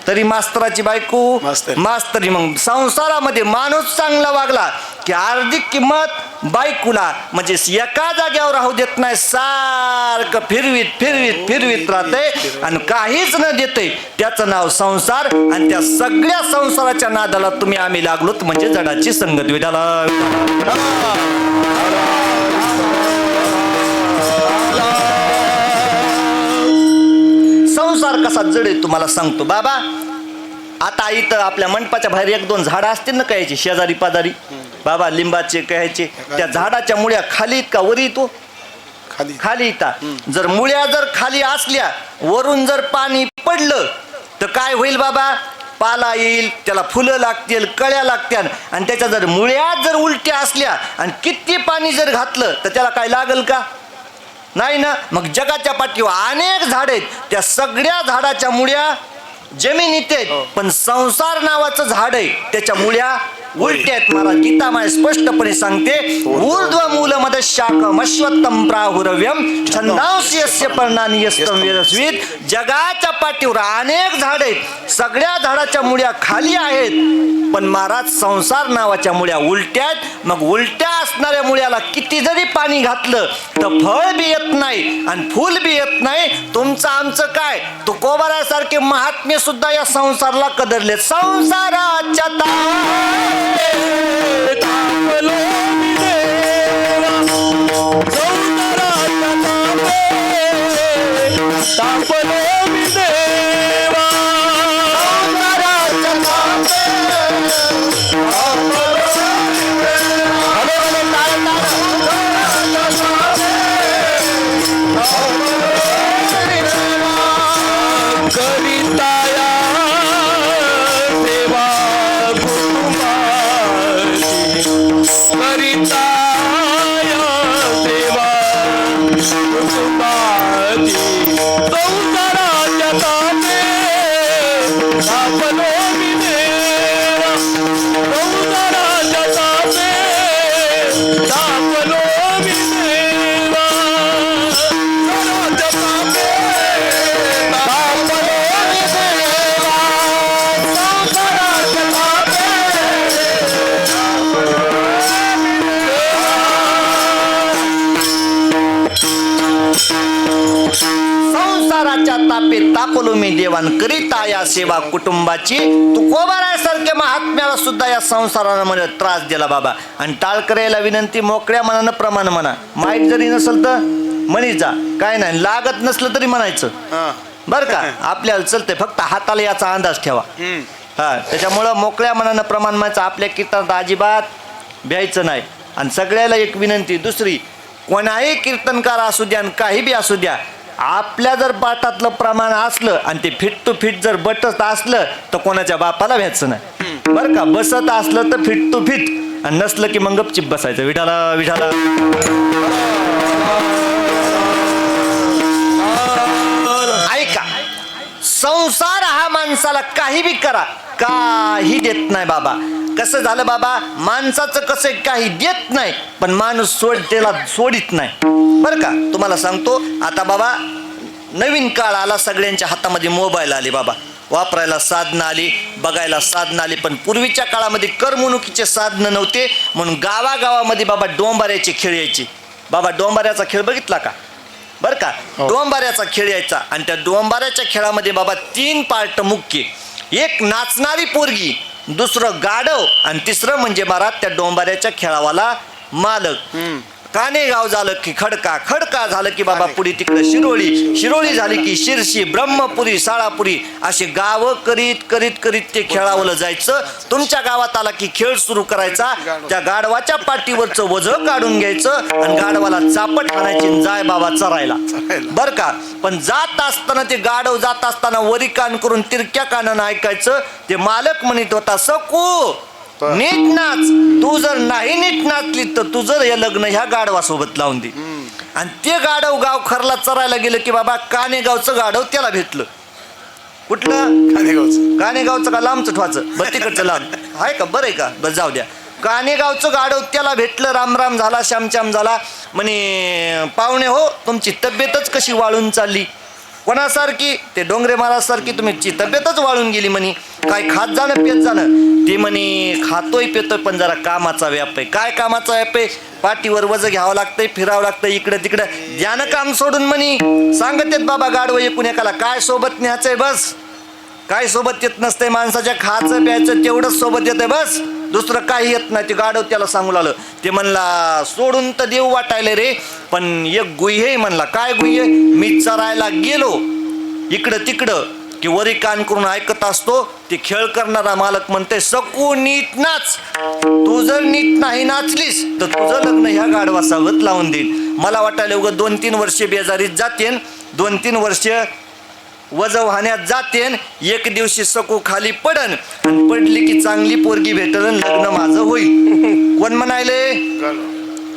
तरी मास्तराची बायको मास्तरी. मग संसारामध्ये माणूस चांगला वागला की अर्धी किंमत बायकोला, म्हणजे एका जाग्यावर राहू देत नाही, सारखं फिरवीत फिरवीत फिरवीत राहते आणि काहीच न देते. त्याचं नाव संसार. आणि त्या सगळ्या संसाराच्या नादाला तुम्ही आम्ही लागलोत म्हणजे जडाची संगत. विठाला संसार कसा जड आहे तुम्हाला सांगतो बाबा. आता इथं आपल्या मंडपाच्या बाहेर 1-2 झाडं असतील ना कायची, शेजारी पाजारी बाबा, लिंबाचे कायचे. त्या झाडाच्या मुळ्या खाली का वरी येतो? खाली येतात. जर मुळ्या जर खाली असल्या, वरून जर पाणी पडलं तर काय होईल बाबा? पाला येईल, त्याला फुलं लागतील, कळ्या लागतील. आणि त्याच्या जर मुळ्या जर उलट्या असल्या आणि किती पाणी जर घातलं तर त्याला काय लागल का? नाही ना. मग जगाच्या पाठीवर अनेक झाड आहेत, त्या सगळ्या झाडाच्या मुळ्या जमिनीत आहेत, पण संसार नावाचं झाड आहे त्याच्या मुळ्या उलट्या आहेत. महाराज गीता माय स्पष्टपणे सांगते, ऊर्ध्व मूलमद शाखम अश्वत्थम प्राहुरव्यम छंदांसी यस्य पर्णानि यस्तम वेदस्वित. जगाच्या पाठीवर अनेक झाड आहेत, सगळ्या झाडाच्या मुळ्या खाली आहेत, पण महाराज संसार नावाच्या मुळ्या उलट्या आहेत. मग उलट्या असणाऱ्या मुळ्याला किती जरी पाणी घातलं तर फळ बी येत नाही आणि फूल बी येत नाही. तुमचं आमचं काय, तुकोबारासारखे महात्मे सुद्धा या संसाराला कदरले. संसाराच्या तापलो मी देव तापलो मी देवा संसाराच्या तापे भले भले करिताया सेवा कुटुंबाची करिताया सेवा कुटुंबाची संसाराच्या तापे तापलो मी देवा संसाराच्या तापे तापलो मी देवा संसाराच्या तापे तापलो मी देवा संसाराच्या तापे संसाराच्या तापे तापलो मी देवान करिता या सेवा कुटुंबाची. तुकोबारासारख्या महात्म्याला सुद्धा या संसारानं मला त्रास दिला बाबा. आणि टाळकऱ्याला विनंती, मोकळ्या मनानं प्रमाण म्हणा. माहीत जरी नसेल तर म्हणी जा, काय नाही. लागत नसलं तरी म्हणायचं बर का. आपल्याला चलतंय, फक्त हाताला याचा अंदाज ठेवा. हा, त्याच्यामुळं मोकळ्या मनानं प्रमाण म्हणायचं. आपल्या कीर्तनात अजिबात भ्यायचं नाही. आणि सगळ्याला एक विनंती दुसरी, कोणाही कीर्तनकार असू द्या आणि काही बी असू द्या, आपल्या जर पाठातलं प्रमाण असलं आणि ते फिट टू फिट जर बटत असलं तर कोणाच्या बापाला भ्यायचं नाही बरं का. बसत असलं तर फिट टू फिट, आणि नसलं की मग गपचिप बसायचं. विठाला विठाला. ऐका, संसार हा माणसाला काही बी करा, काही देत नाही बाबा. कसं झालं बाबा, माणसाचं कसं काही देत नाही, पण माणूस त्याला सोडित नाही बरं का. तुम्हाला सांगतो आता बाबा, नवीन काळ आला, सगळ्यांच्या हातामध्ये मोबाईल आले बाबा. वापरायला साधनं आली, बघायला साधनं आली. पण पूर्वीच्या काळामध्ये करमणुकीचे साधनं नव्हते, म्हणून गावागावामध्ये बाबा डोंबाऱ्याचे खेळ यायचे बाबा. डोंबाऱ्याचा खेळ बघितला का बरं का. डोंबाऱ्याचा खेळ यायचा, आणि त्या डोंबाऱ्याच्या खेळामध्ये बाबा 3 पार्ट मुख्य. एक नाचणारी पोरगी, दुसरं गाढव, आणि तिसरं म्हणजे महाराज त्या डोंबाऱ्याच्या खेळावाला मालक. कानेगाव झालं की खडका, खडका झालं की बाबा पुढे तिकडे शिरोळी, शिरोळी झाली की शिरशी, ब्रह्मपुरी, साळापुरी, असे गावं करीत करीत करीत ते खेळावलं जायचं. तुमच्या गावात आला की खेळ सुरू करायचा. त्या गाढवाच्या पाठीवरचं वजं काढून घ्यायचं आणि गाढवाला चापट आणायची, जाय बाबा चरायला बर का. पण जात असताना ते गाढव जात असताना वरी कान करून तिरक्या कानानं ऐकायचं. ते मालक म्हणत होता, सकू नीट नाच, तू जर नाही नीट नाचली तर तुझं हे लग्न ह्या गाढवासोबत लावून दे. आणि ते गाढव गाव खरला चरायला गेलं की बाबा कानेगावचं गाढव त्याला भेटलं. कुठलं कानेगावचं का लांबचं ठवाचं, बरं तिकडचं लांब आहे का, बरं आहे का, बरं जाऊ द्या. कानेगावचं गाढव त्याला भेटलं. रामराम झाला, श्यामश्याम झाला. म्हणे पाहुणे हो, तुमची तब्येतच कशी वाळून चालली, कोणासारखी, ते डोंगरे महाराजसारखी तुमची तब्येतच वाळून गेली म्हणे. काय खात जाणं पेत जाणं. ते म्हणे खातोय पेतोय, पण जरा कामाचा व्याप आहे. काय कामाचा व्याप आहे, पाठीवर वजं घ्यावं लागतंय, फिरावं लागतं इकडं तिकडं. ज्यानं काम सोडून म्हणे सांगत येत बाबा गाडवं एकूण एकाला. काय सोबत न्यायचंय बस, काय सोबत येत नसतंय. माणसाच्या खायचं प्यायचं तेवढंच सोबत येतंय बस, दुसरं काही येत नाही. ते गाढव त्याला सांगू लागलं. ते म्हणला सोडून तर देऊ वाटायला रे, पण एक गुह्य म्हणला. काय गुह्य, मी चरायला गेलो इकडं तिकडं की वरी कान करून ऐकत असतो. ते खेळ करणारा मालक म्हणते, सकू नीट नाच, तू जर नीट नाही नाचलीस तर तुझं लग्न ह्या गाढवासोबत लावून देईल. मला वाटायला उगं 2-3 वर्षे बेजारीत जातेन, 2-3 वर्ष वज वाहण्यात जातेन. एक दिवशी सकू खाली पडन, आणि पडली की चांगली पोरगी भेटल, लग्न माझं होईल. कोण म्हणायले,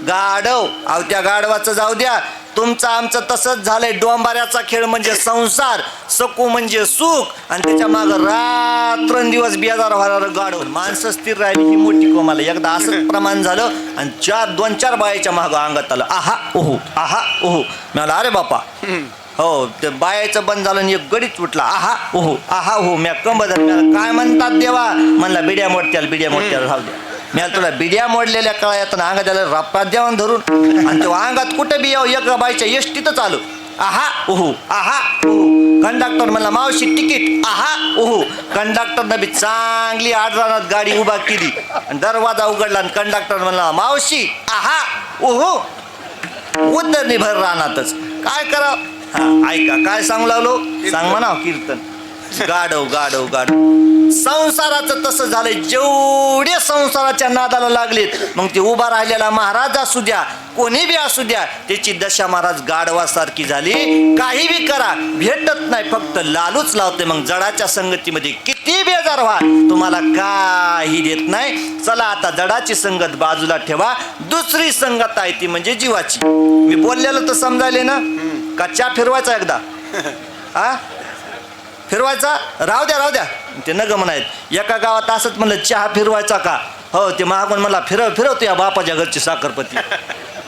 गाढव. अहो त्या गाढवाचं जाऊ द्या, तुमचं आमचं तसंच झालंय. डोंबाऱ्याचा खेळ म्हणजे संसार, सकू म्हणजे सुख, आणि त्याच्या मागं रात्रंदिवस बेजार व्हायला गाढव. माणसं स्थिर राहिली ही मोठी कोमाला. एकदा असंच प्रमाण झालं, आणि 2-4 बायाच्या मागं अंगात आलं. आहा ओहो, आहा ओहो. मला अरे बापा, हो ते बायाचं बंद झालं आणि एक गडीच उठला. आहा ओहो, आहा ओहो. म्या कंब धरल्याला काय म्हणतात देवा, म्हणला बिड्या मोडत्याला, बिड्या मोडत्याला राहू द्या. मी तुला बिड्या मोडलेल्या कळा अंगात आलं रापात देवान धरून, आणि तो अंगात कुठं बी यावं, एका बाईच्या एसटीतच आलो. आहा ओहो, आहा ओहो. कंडक्टर म्हणला मावशी तिकीट. आहा ओहो. कंडक्टरनं बी चांगली आडरानात गाडी उभा केली, आणि दरवाजा उघडला, आणि कंडक्टर म्हणला मावशी. आहा ओहो. उदरनिभर रानातच काय करा. हा ऐका काय सांगू लागलो सांग म्हणा कीर्तन गाढव गाढव गाढव संसाराचं तसं झालंय जेवढे संसाराच्या नादाला लागलेत मग ते उभा राहिलेला महाराज असू द्या कोणी बी असू द्या त्याची दशा महाराज गाढवासारखी झाली काही बी करा भेटत नाही फक्त लालूच लावते मग जडाच्या संगतीमध्ये किती बेजार व्हा तुम्हाला काही देत नाही चला आता जडाची संगत बाजूला ठेवा दुसरी संगत आहे ती म्हणजे जीवाची मी बोललेलं तर समजायले ना का चा फिरवायचा एकदा हा फिरवायचा राहू द्या ते न गमन आहेत एका गावात असंच म्हणलं चहा फिरवायचा का हो ते महागून मला फिरवतो या बापाच्या घरची साखरपती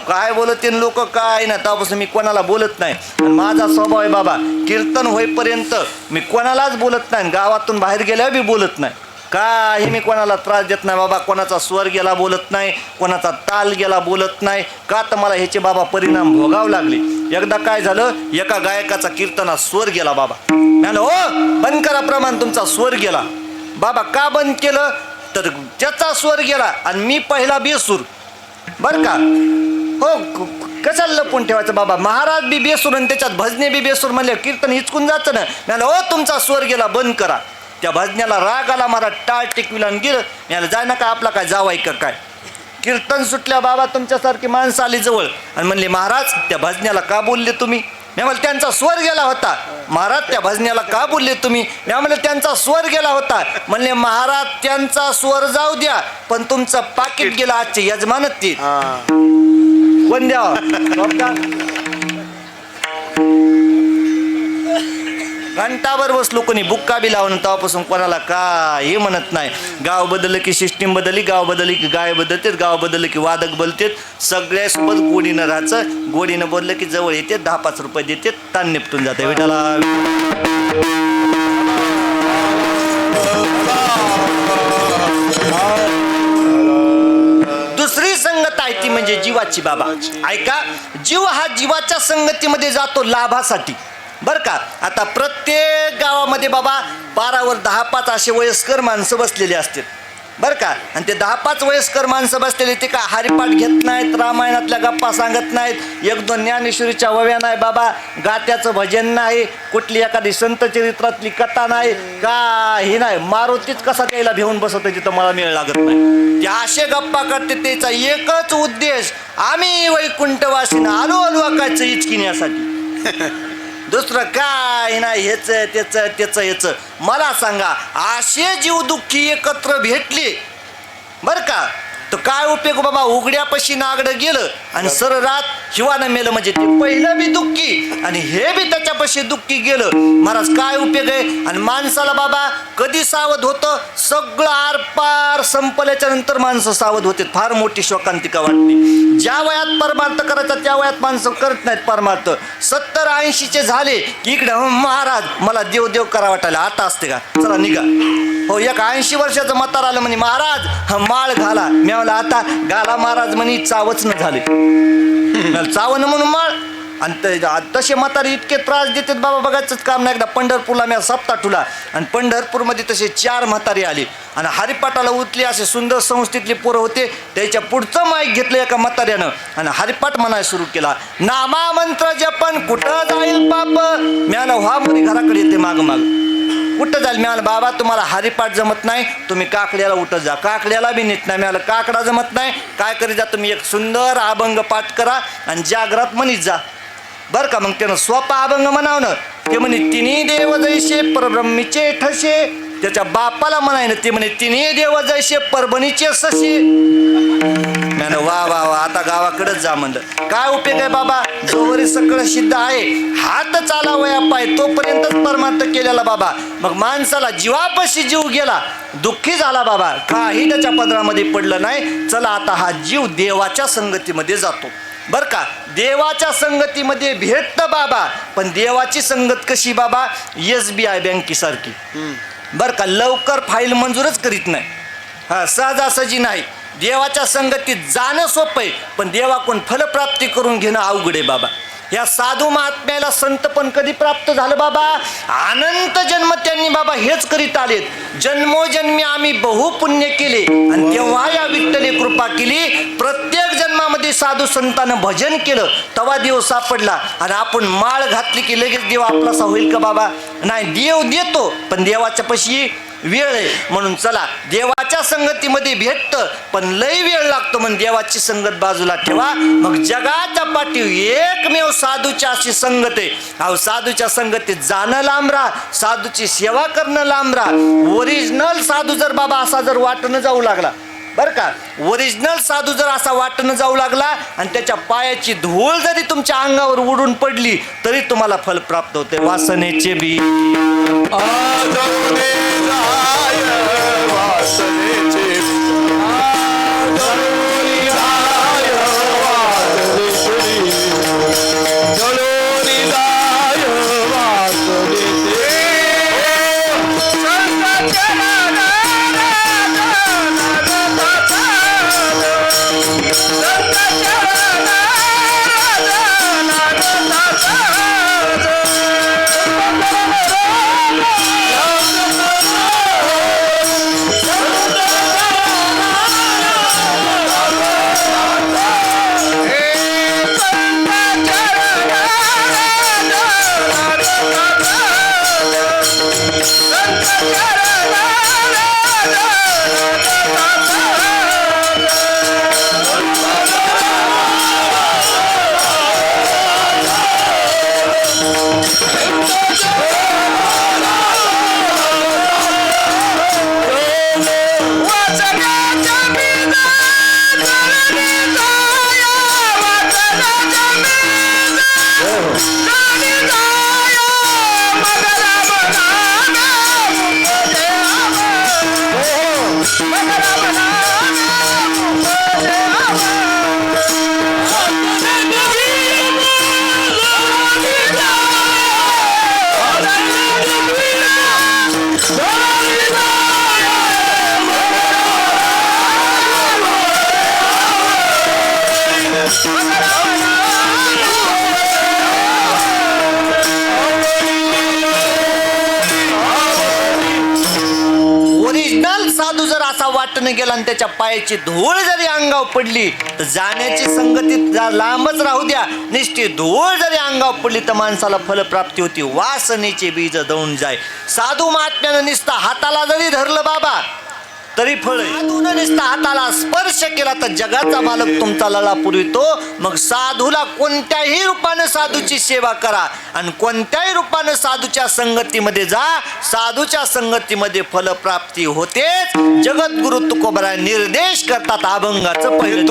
काय बोलते लोक काय ना तेव्हापासून मी कोणाला बोलत नाही आणि माझा स्वभाव आहे बाबा कीर्तन होईपर्यंत मी कोणालाच बोलत नाही गावातून बाहेर गेल्यावर बी बोलत नाही काही मी कोणाला त्रास देत नाही बाबा कोणाचा स्वर गेला बोलत नाही कोणाचा ताल गेला बोलत नाही का तर मला ह्याचे बाबा परिणाम भोगावे लागले एकदा काय झालं एका गायकाचा कीर्तनात स्वर गेला बाबा म्हणलं हो बंद करा प्रमाण तुमचा स्वर गेला बाबा का बंद केलं तर त्याचा स्वर गेला आणि मी पहिला बेसूर बर का हो कशाला लपून ठेवायचं बाबा महाराज बी बेसूर आणि त्याच्यात भजने बी बेसूर म्हणले कीर्तन हिचकून जातं ना म्हणलं हो तुमचा स्वर गेला बंद करा त्या भजन्याला राग आला मला टाळ टिकविला आणि गेलं याला जाय ना काय आपला काय जावाय का काय कीर्तन सुटल्या बाबा तुमच्यासारखी माणसं आली जवळ आणि म्हणले महाराज त्या भजन्याला का बोलले तुम्ही मी म्हणलं त्यांचा स्वर गेला होता महाराज त्या भजन्याला का बोलले तुम्ही मी म्हणलं त्यांचा स्वर गेला होता म्हणले महाराज त्यांचा स्वर जाऊ द्या पण तुमचं पाकिट गेलं आजचे यजमानच ते कोण द्यावा घंटाभर बसलो कोणी बुक्का बी लावून तेव्हापासून कोणाला काही म्हणत नाही गाव बदललं की सिस्टीम बदलली गाव बदलली की गाय बदलतेत गाव बदललं की वादक बदलतेत सगळ्यासोबत गोडीनं राहायचं गोडीनं बोललं की जवळ येते 10-5 रुपये देते ताण निपटून जाते विठाला दुसरी संगत आहे ती म्हणजे जीवाची बाबा ऐका जीव हा जीवाच्या संगतीमध्ये जातो लाभासाठी बर का आता प्रत्येक गावामध्ये बाबा 12वर 10-5 असे वयस्कर माणसं बसलेले असतात बर का आणि ते 10-5 वयस्कर माणसं बसलेले ते का हरिपाठ घेत नाहीत रामायणातल्या गप्पा सांगत नाहीत 1-2 ज्ञानेश्वरीच्या वव्या नाही बाबा गात्याचं भजन नाही कुठली एखादी संत चरित्रातली कथा नाही काही नाही मारुतीच कसा त्याला भेऊन बसवतो तिथं मला मेळ लागत नाही ते असे गप्पा करते त्याचा एकच उद्देश आम्ही वैकुंठवासीन आलो वाकायचं इचकिण्यासाठी दुसरं काय नाही ह्याच मला सांगा असे जीव दुःखी एकत्र भेटले बर का तर काय उपयोग बाबा उघड्यापाशी नागडं गेलं आणि सररात शिवानं मेलं म्हणजे ते पहिलं बी दुःखी आणि हे बी त्याच्यापाशी दुःखी गेलं महाराज काय उपयोग आहे आणि माणसाला बाबा कधी सावध होतं सगळं आरपार संपल्याच्या नंतर माणसं सावध होते फार मोठी शोकांतिका वाटते ज्या वयात परमार्थ करायचा त्या वयात माणसं करत नाहीत परमार्थ 70-80चे झाले की इकडे महाराज मला देव करा वाटायला आता असते का चला निघा हो एक 80 वर्षाचं म्हातार आलं म्हणे महाराज हा माळ घाला मी म्हणलं आता गाला महाराज म्हणे चावच न झाले चावण म्हणून माळ आणि तसे म्हातारे इतके त्रास देतात बाबा बघायचंच काम नाही एकदा पंढरपूरला मी सप्ताह ठुला आणि पंढरपूरमध्ये तसे 4 म्हातारे आले आणि हरिपाठाला उतले असे सुंदर संस्थेतले पोरं होते त्याच्या पुढचं माईक घेतलं एका म्हाताऱ्यानं आणि हरिपाठ म्हणायला सुरू केला नामा मंत्र जपन कुठं जाईल पाप म्याला व्हा मुली घराकडे येते माग कुठं जाईल मिळालं बाबा तुम्हाला हरिपाठ जमत नाही तुम्ही काकड्याला उठत जा काकड्याला बी नीट नाही मिळालं काकडा जमत नाही काय करीत जा तुम्ही एक सुंदर अभंग पाठ करा आणि जागरात म्हणीत जा बरं का मग त्यानं सोपा अभंग म्हणावं ते म्हणे तिन्ही देव जैसे परब्रह्मीचे ठसे त्याच्या बापाला म्हणाय ना ते म्हणे तिन्ही देव जैसे परभणीचे ससे मैंने वा वा वा आता गावाकडेच जा म्हणलं काय उपयोग आहे बाबा जोवरी सगळं सिद्ध आहे हात चालावया पाय तोपर्यंतच परमार्थ केलेला बाबा मग माणसाला जीवापाशी जीव गेला दुःखी झाला बाबा काही त्याच्या पदरामध्ये पडलं नाही चला आता हा जीव देवाच्या संगतीमध्ये जातो बर का देवाच्या संगतीमध्ये भेटतं बाबा पण देवाची संगत कशी बाबा SBI बँकेसारखी बर का लवकर फाईल मंजूरच करीत नाही हा सहजासहजी नाही देवाच्या संगतीत जाणं सोपं आहे पण देवाकडून फलप्राप्ती करून घेणं अवघड आहे बाबा या साधू महात्म्याला संत पण कधी प्राप्त झालं बाबा अनंत जन्म त्यांनी बाबा हेच करीत आलेत जन्मोजन्मी आम्ही बहुपुण्य केले आणि तेव्हा या विठ्ठले कृपा केली प्रत्येक जन्मामध्ये कधी साधू संतानं भजन केलं तेव्हा देव सापडला, आणि आपण माळ घातली की लगेच देव आपलासा होईल का बाबा? नाही, देव देतो पण देवाच्या पशी वेळ आहे. म्हणून चला, देवाच्या संगतीमध्ये भेटतं पण लई वेळ लागतो, म्हणून देवाची संगत बाजूला ठेवा. मग जगाच्या पाठी एकमेव साधूच्या अशी संगत आहे. अहो, साधूच्या संगतीत जाणं लांब राहा, साधूची सेवा करणं लांब राहा. ओरिजिनल साधू जर बाबा असा जर वाटणं जाऊ लागला, बरं का, ओरिजिनल साधू जर असा वाटणं जाऊ लागला आणि त्याच्या पायाची धूळ जरी तुमच्या अंगावर उडून पडली तरी तुम्हाला फल प्राप्त होते. वासनेचे बी वाटणं गेला आणि त्याच्या पायाची धूळ जरी अंगावर पडली तर जाण्याची संगतीत लांबच राहू द्या, निष्ठी धूळ जरी अंगावर पडली तर माणसाला फलप्राप्ती होती. वासनेचे बीज दळून जाय. साधू महात्म्यानं निसता हाताला जरी धरलं बाबा तरी फळ. साधूनं निसता हाताला स्पर्श केला तर जगाचा मालक तुमचा लळा पुरवितो. मग साधूला कोणत्याही रूपानं साधूची सेवा करा आणि कोणत्याही रूपानं साधूच्या संगतीमध्ये जा. साधूच्या संगतीमध्ये फलप्राप्ती होतेच. जगद्गुरु तुकोबराय निर्देश करतात अभंगाचं पहिलं.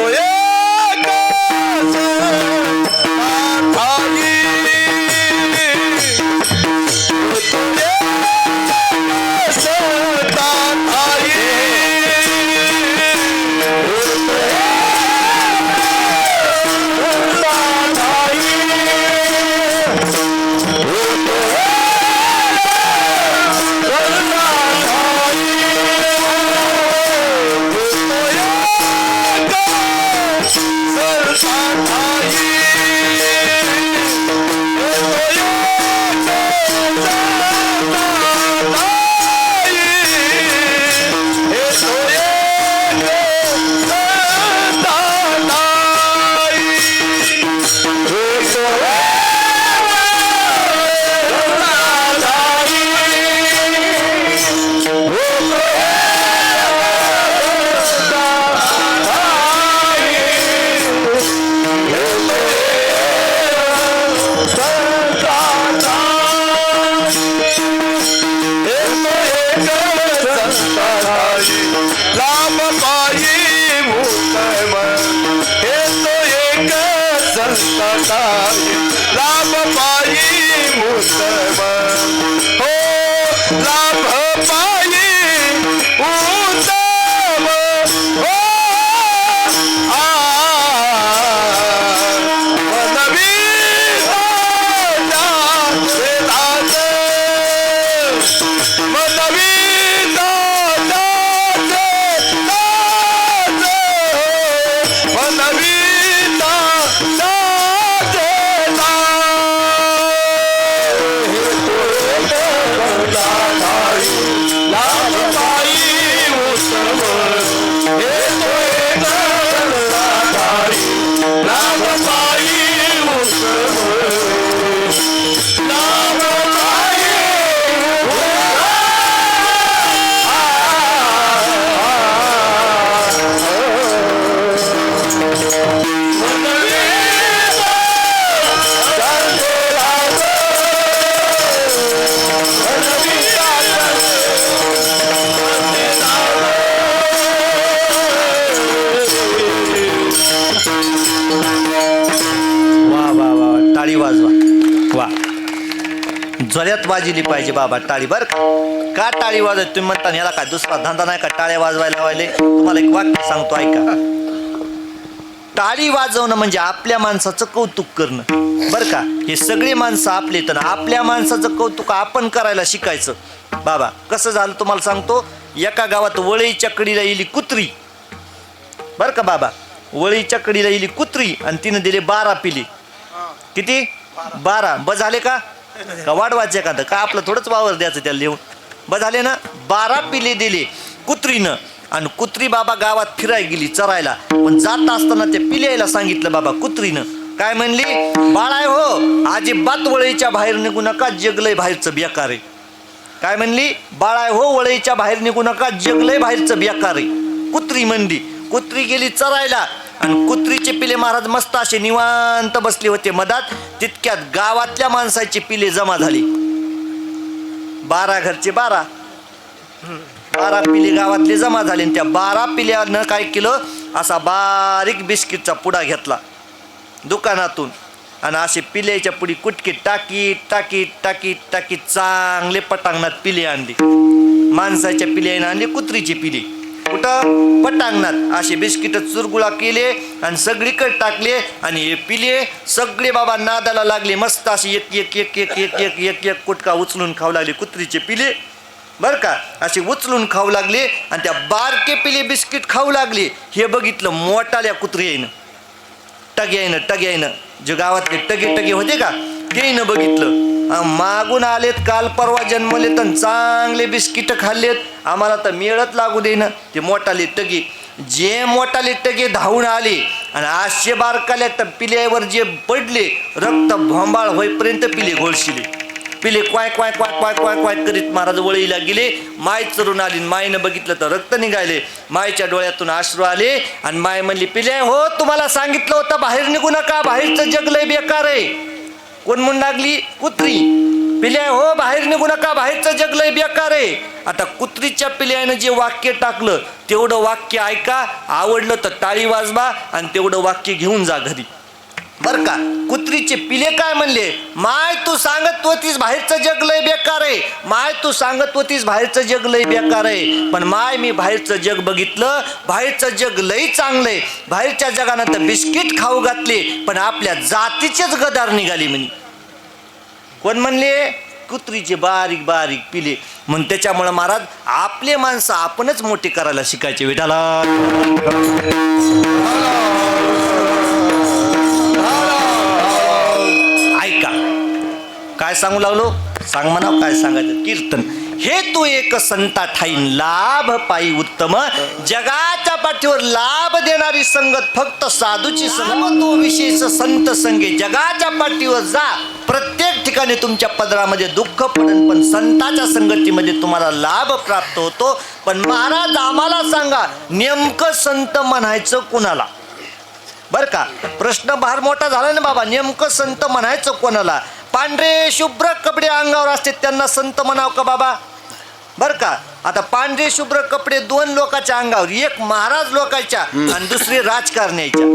जोऱ्यात वाजली पाहिजे बाबा टाळी. बरं का टाळी वाजवायची तुम्ही म्हणता याला काय दुसरा धंदा नाही का टाळ्या वाजवायला वाले? तुम्हाला एक वाक्य सांगतो ऐका. टाळी वाजवणं म्हणजे आपल्या माणसाचं कौतुक करणं. बरं का, हे सगळे माणसं आपले तर आपल्या माणसाचं कौतुक आपण करायला शिकायचं. बाबा कसं झालं तुम्हाला सांगतो. एका गावात वळीच्या कडीला येली कुत्री. बरं का बाबा, वळीच्या कडीला येली कुत्री आणि तिनं दिले 12 पिले. किती? 12. बस झाले का वाढवायचे का? का आपलं थोडंच वावर द्यायचं त्याला लिहून? बस झाले ना. 12 पिले दिले कुत्रीनं. आणि कुत्री बाबा गावात फिरायला गेली चरायला. पण जात असताना ते पिल्याला सांगितलं बाबा कुत्रीनं. काय म्हणली? बाळाय हो अजिबात वळीच्या बाहेर निघू नका, जगलय बाहेरचं बेकार आहे. काय म्हणली? बाळाय हो वळीच्या बाहेर निघू नका, जगलय बाहेरचं बेकार आहे. कुत्री म्हणली. कुत्री गेली चरायला आणि कुत्रीचे पिले महाराज मस्त असे निवांत बसले होते मधात. तितक्यात गावातल्या माणसाची पिले जमा झाली. 12 घरचे 12 पिले गावातले जमा झाले. त्या 12 पिल्यानं काय केलं, असा बारीक बिस्किटचा पुडा घेतला दुकानातून आणि असे पिल्याच्या पुढी कुटकी टाकीत टाकीत टाकीत टाकीत चांगले पटांगणात पिले आणले. माणसाच्या पिल्याने आणले कुत्रीचे पिले. कुठं? पटांगणात. असे बिस्किट चुरगुळा केले आणि सगळीकडे टाकले आणि हे पिले सगळे बाबा नादाला लागले. मस्त असे एक एक एक एक एक एक एक एक कुटका उचलून खाऊ लागले कुत्रीचे पिले. बरं का, असे उचलून खाऊ लागले आणि त्या बारके पिले बिस्किट खाऊ लागले. हे बघितलं मोठाल्या कुत्र्यानं टग्यानं जे गावातले टगे होते का तेनं बघितलं. मागून आलेत काल परवा जन्मले तर चांगले बिस्किट खाल्लेत, आम्हाला तर मेळत लागू दे ना. ते मोठाले टगे जे मोठाले टगे धावून आले आणि 800 बारकाल्या तर पिल्यावर जे पडले रक्त भोंबाळ होईपर्यंत पिले घोळशिले. पिले क्वाय क्वाय क्वाय क्वाय क्वाय क्वाय करीत महाराज वळीला गेले. माय चरून आली. मायनं बघितलं तर रक्त निघाले. मायच्या डोळ्यातून अश्रू आले आणि माय म्हणली पिले हो तुम्हाला सांगितलं होतं बाहेर निघू नका, बाहेरचं जग लय बेकार आहे. कोण म्हणून लागली? कुत्री. पिल्या हो बाहेर निघू नका, बाहेरचं जग लय बेकार आहे. आता कुत्रीच्या पिल्यानं जे वाक्य टाकलं तेवढं वाक्य ऐका, आवडलं तर टाळी वाजवा आणि तेवढं वाक्य घेऊन जा घरी. बर का, कुत्रीचे पिले काय म्हणले? माय तू सांगत होतीस बाहेरचं जग लय बेकार आहे, माय तू सांगत होतीस बाहेरचं जग लय बेकार आहे, पण माय मी बाहेरचं जग बघितलं, बाहेरचं जग लय चांगलंय. बाहेरच्या जगानं तर बिस्किट खाऊ घातले पण आपल्या जातीचेच गदार निघाली म्हणे. कोण म्हणले? कुत्रीचे बारीक बारीक पिले. म्हणून त्याच्यामुळे महाराज आपले माणसं आपणच मोठे करायला शिकायचे. विठाला ऐका काय सांगू लागलो, सांग म्हणाव काय सांगायचं. कीर्तन हे तू एक संता ठाईन लाभ पायी उत्तम, जगाच्या पाठीवर लाभ देणारी संगत फक्त साधूची संगत. तो विशेष संत संगे जगाच्या पाठीवर जा, प्रत्येक ठिकाणी तुमच्या पदरामध्ये दुःख पडन पण संताच्या संगतीमध्ये तुम्हाला लाभ प्राप्त होतो. पण महाराज आम्हाला सांगा नेमकं संत म्हणायचं कुणाला? बर का, प्रश्न फार मोठा झाला ना बाबा. नेमकं संत म्हणायचं कोणाला? पांढरे शुभ्र कपडे अंगावर असते त्यांना संत म्हणाव का बाबा? बर का, आता पांढरे शुभ्र कपडे दोन लोकांच्या अंगावर, एक महाराज लोकांच्या आणि दुसरे राजकारण्याच्या.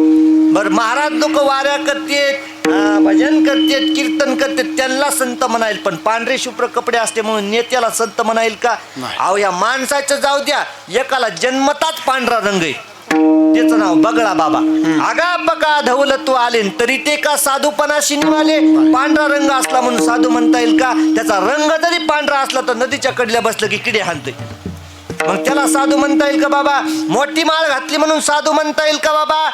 बर, महाराज लोक वाऱ्या करतेत, भजन करतेत, कीर्तन करतेत, त्यांना संत म्हणाईल. पण पांढरे शुभ्र कपडे असते म्हणून नेत्याला संत म्हणाईल का? अहो या माणसाचं जाऊ द्या, एकाला जन्मताच पांढरा रंग आहे, त्याचं नाव बगळा बाबा. आगा बका धवल तू आले तरी ते का साधूपणाशी निघाले? पांढरा रंग असला म्हणून साधू म्हणता येईल का? त्याचा रंग जरी पांढरा असला तर नदीच्या कडल्या बसलं की किडे हाणते, मग त्याला साधू म्हणता येईल का बाबा? मोठी माळ घातली म्हणून साधू म्हणता येईल का बाबा?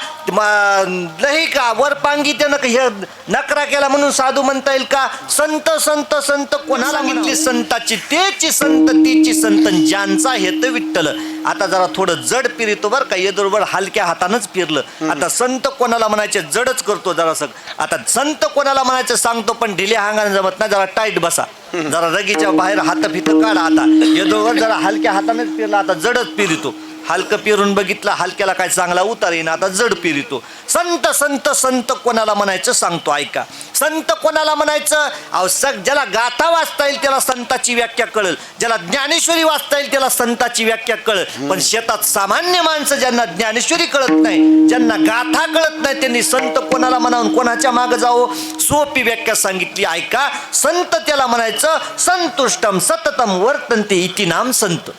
लही का वर पांगी त्यानं नकरा केला म्हणून साधू म्हणता येईल का? संत संत संत कोणाला सांगितली? संताची तेची संत तीची संत ज्यांचा हेत विठ्ठल. आता जरा थोडं जड फिरतो बरं का, येदोरबड हलक्या हातानंच फिरलं. आता संत कोणाला म्हणायचे जडच करतो जरासं. आता संत कोणाला म्हणायचं सांगतो पण ढिल्या हांगाने जमत नाही, जरा टाईट बसा, जरा रगीच्या बाहेर हात फित काढा. आता येदोरबड जरा हलक्या हातानेच फिरला, आता जडच फिरतो. हलकं पेरून बघितलं, हलक्याला काय चांगला उतार येईना, आता जड पेरितो. संत संत संत कोणाला म्हणायचं सांगतो ऐका. संत कोणाला म्हणायचं? अहो ज्याला गाथा वाचता येईल त्याला संताची व्याख्या कळेल, ज्याला ज्ञानेश्वरी वाचता येईल त्याला संताची व्याख्या कळेल. पण शेतात सामान्य माणसं ज्यांना ज्ञानेश्वरी कळत नाही, ज्यांना गाथा कळत नाही, त्यांनी संत कोणाला म्हणावून कोणाच्या मागे जावं? सोपी व्याख्या सांगितली ऐका. संत त्याला म्हणायचं संतुष्टम सततम वर्तन्ते इति नाम संत.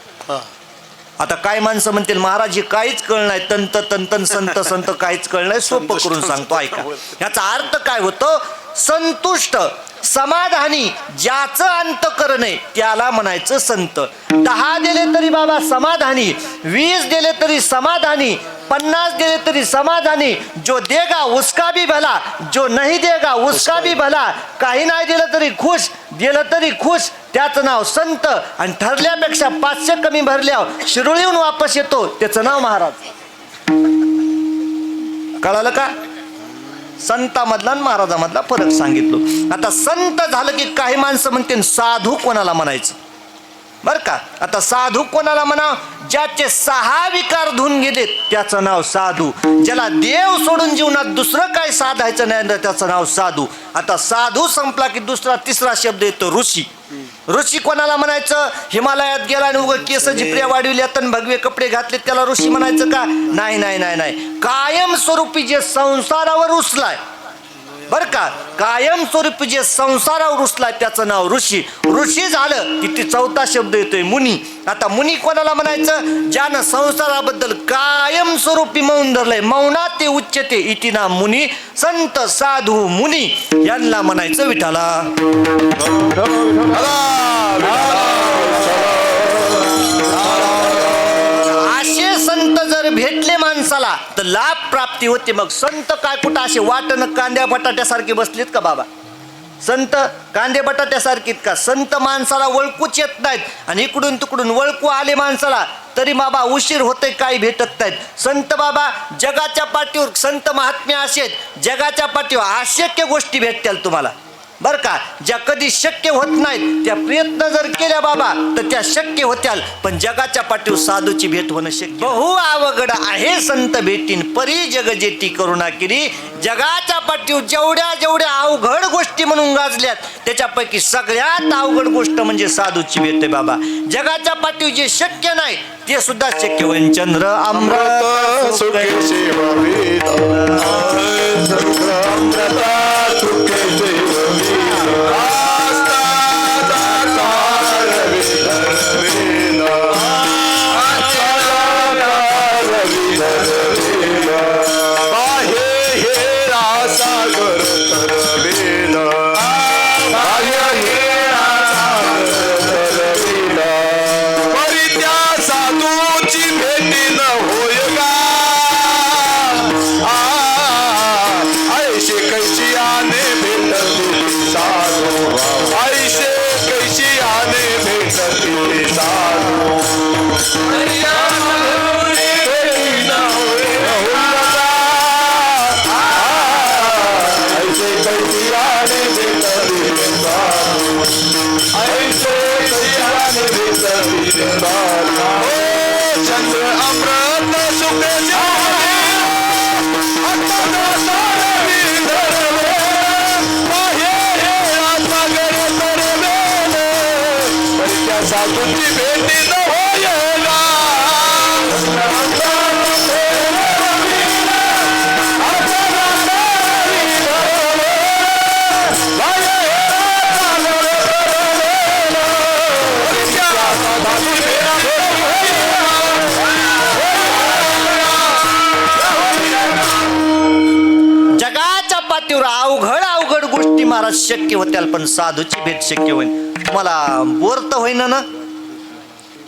आता काय माणसं म्हणतील महाराज हे काहीच कळ नाही, तंत तंतन संत संत काहीच कळ नाही. सोपं करून सांगतो ऐका. याचा अर्थ काय होतो? संतुष्ट समाधानी ज्याचं अंतःकरण आहे त्याला म्हणायचं संत. 10 दिले तरी बाबा समाधानी, 20 दिले तरी समाधानी, 50 दिले तरी समाधानी. जो देगा उसका भी भला, जो नहीं देगा उसका भी भला. काही नाही दिलं तरी खुश, दिलं तरी खुश, त्याचं नाव संत. आणि ठरल्यापेक्षा 500 कमी भरल्यावर शिरोळीहून वापस येतो, त्याचं नाव महाराज. कळालं का? संतामधला आणि महाराजामधला फरक सांगितलो. आता संत झालं की काही माणसं म्हणते साधू कोणाला म्हणायचं बर का. आता साधू कोणाला म्हणा? ज्याचे 6 विकार धुवून गेलेत त्याचं नाव साधू. ज्याला देव सोडून जीवनात दुसरं काय साधायचं नाही त्याचं नाव साधू. आता साधू संपला की दुसरा तिसरा शब्द येतो ऋषी. ऋषी कोणाला म्हणायचं? हिमालयात गेला आणि उगा केस जिपऱ्या वाढविल्या आणि भगवे कपडे घातले त्याला ऋषी म्हणायचं का? नाही नाही नाही नाही. कायमस्वरूपी जे संसारावर रुसलाय बर का, कायमस्वरूपी जे संसारावर रुसलाय त्याचं नाव ऋषी. ऋषी झालं की ती 4था शब्द येतोय मुनी. आता मुनी कोणाला म्हणायचं? ज्यानं संसाराबद्दल कायमस्वरूपी मौन धरलंय, मौनात ते उच्चते इति नाम मुनी. संत साधू मुनी यांना म्हणायचं विठाला. असे संत जर भेटले माणसाला तर लाभ प्राप्ती होते. मग संत काय कुठं असे वाटण कांद्या बटाट्यासारखे बसलेत का बाबा? संत कांदे बटाट्यासारखेत का? संत माणसाला ओळखूच येत नाहीत आणि इकडून तिकडून ओळखू आले माणसाला तरी बाबा उशीर होते, काही भेटत नाहीत. संत बाबा जगाच्या पाठीवर संत महात्म्य असेल, जगाच्या पाठीवर अशक्य गोष्टी भेटतील तुम्हाला बर का. ज्या कधी शक्य होत नाहीत त्या प्रयत्न जर केल्या बाबा तर त्या शक्य होत्याल. पण जगाच्या पाठीवर साधूची भेट होणं शक्य. बहु अवघड आहे संत भेटीन परी जग जेती करुणा केली. जगाच्या पाठीवर जेवढ्या जेवढ्या अवघड गोष्टी म्हणून गाजल्यात त्याच्यापैकी सगळ्यात अवघड गोष्ट म्हणजे साधूची भेट आहे बाबा. जगाच्या पाठीवर जे शक्य नाही ते सुद्धा शक्य होईल. चंद्र अमृत साधूची भेटी न होयला. जगाच्या पाठीवर अवघड अवघड गोष्टी महाराज शक्य होत्याल पण साधूची भेट शक्य होईल. तुम्हाला बोर तर होईना ना?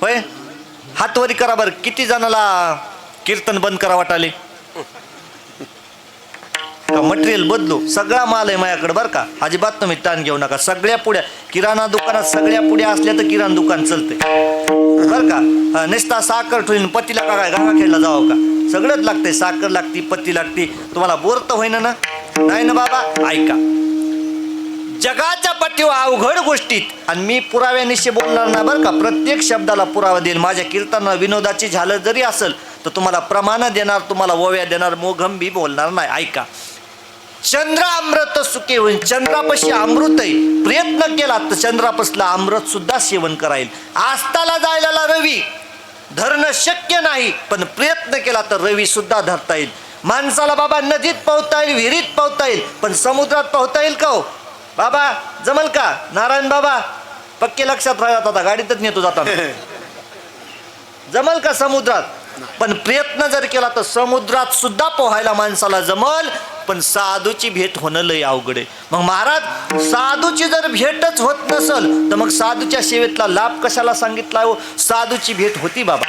होय, हातवरी करा बरं. किती जणाला कीर्तन बंद करा वाटाले? का मटेरियल बदलू? सगळा माल आहे माझ्याकडे बरं का, अजिबात तुम्ही ताण घेऊ नका. सगळ्या पुड्या किराणा दुकानात सगळ्या पुड्या असल्या तर किराणा दुकान चालतंय बरं का. नुसता साखर ठेवून पत्तीला का काय गंगाखेडला जावं का? सगळंच लागतंय, साखर लागती, पत्ती लागती. तुम्हाला बोर तर होईना ना? नाही ना बाबा? ऐका, जगाच्या पाठी त्यो अवघड गोष्टीत आणि मी पुराव्यानिशी बोलणार ना बरं का, प्रत्येक शब्दाला पुरावा देईल. माझ्या कीर्तनाला विनोदाची झालं जरी असेल तर तुम्हाला प्रमाण देणार, तुम्हाला ओव्या देणार, मोघंबी बोलणार नाही. ऐका. चंद्र अमृत सुखे होईल. चंद्रापाशी अमृत आहे. प्रयत्न केला तर चंद्रापासला अमृत सुद्धा सेवन कराईल. आस्ताला जायला रवी धरणं शक्य नाही, पण प्रयत्न केला तर रवी सुद्धा धरता येईल. माणसाला बाबा नदीत पोहता येईल, विहिरीत पोहता येईल, पण समुद्रात पोहता येईल का हो बाबा? जमल का? नारायण बाबा पक्के लक्षात राहतात, आता गाडीतच नेतो जाताना. जमल का समुद्रात? पण प्रयत्न जर केला तर समुद्रात सुद्धा पोहायला माणसाला जमल, पण साधूची भेट होणं लय अवघड आहे. मग महाराज साधूची जर भेटच होत नसल तर मग साधूच्या सेवेतला लाभ कशाला सांगितला हो? साधूची भेट होती बाबा,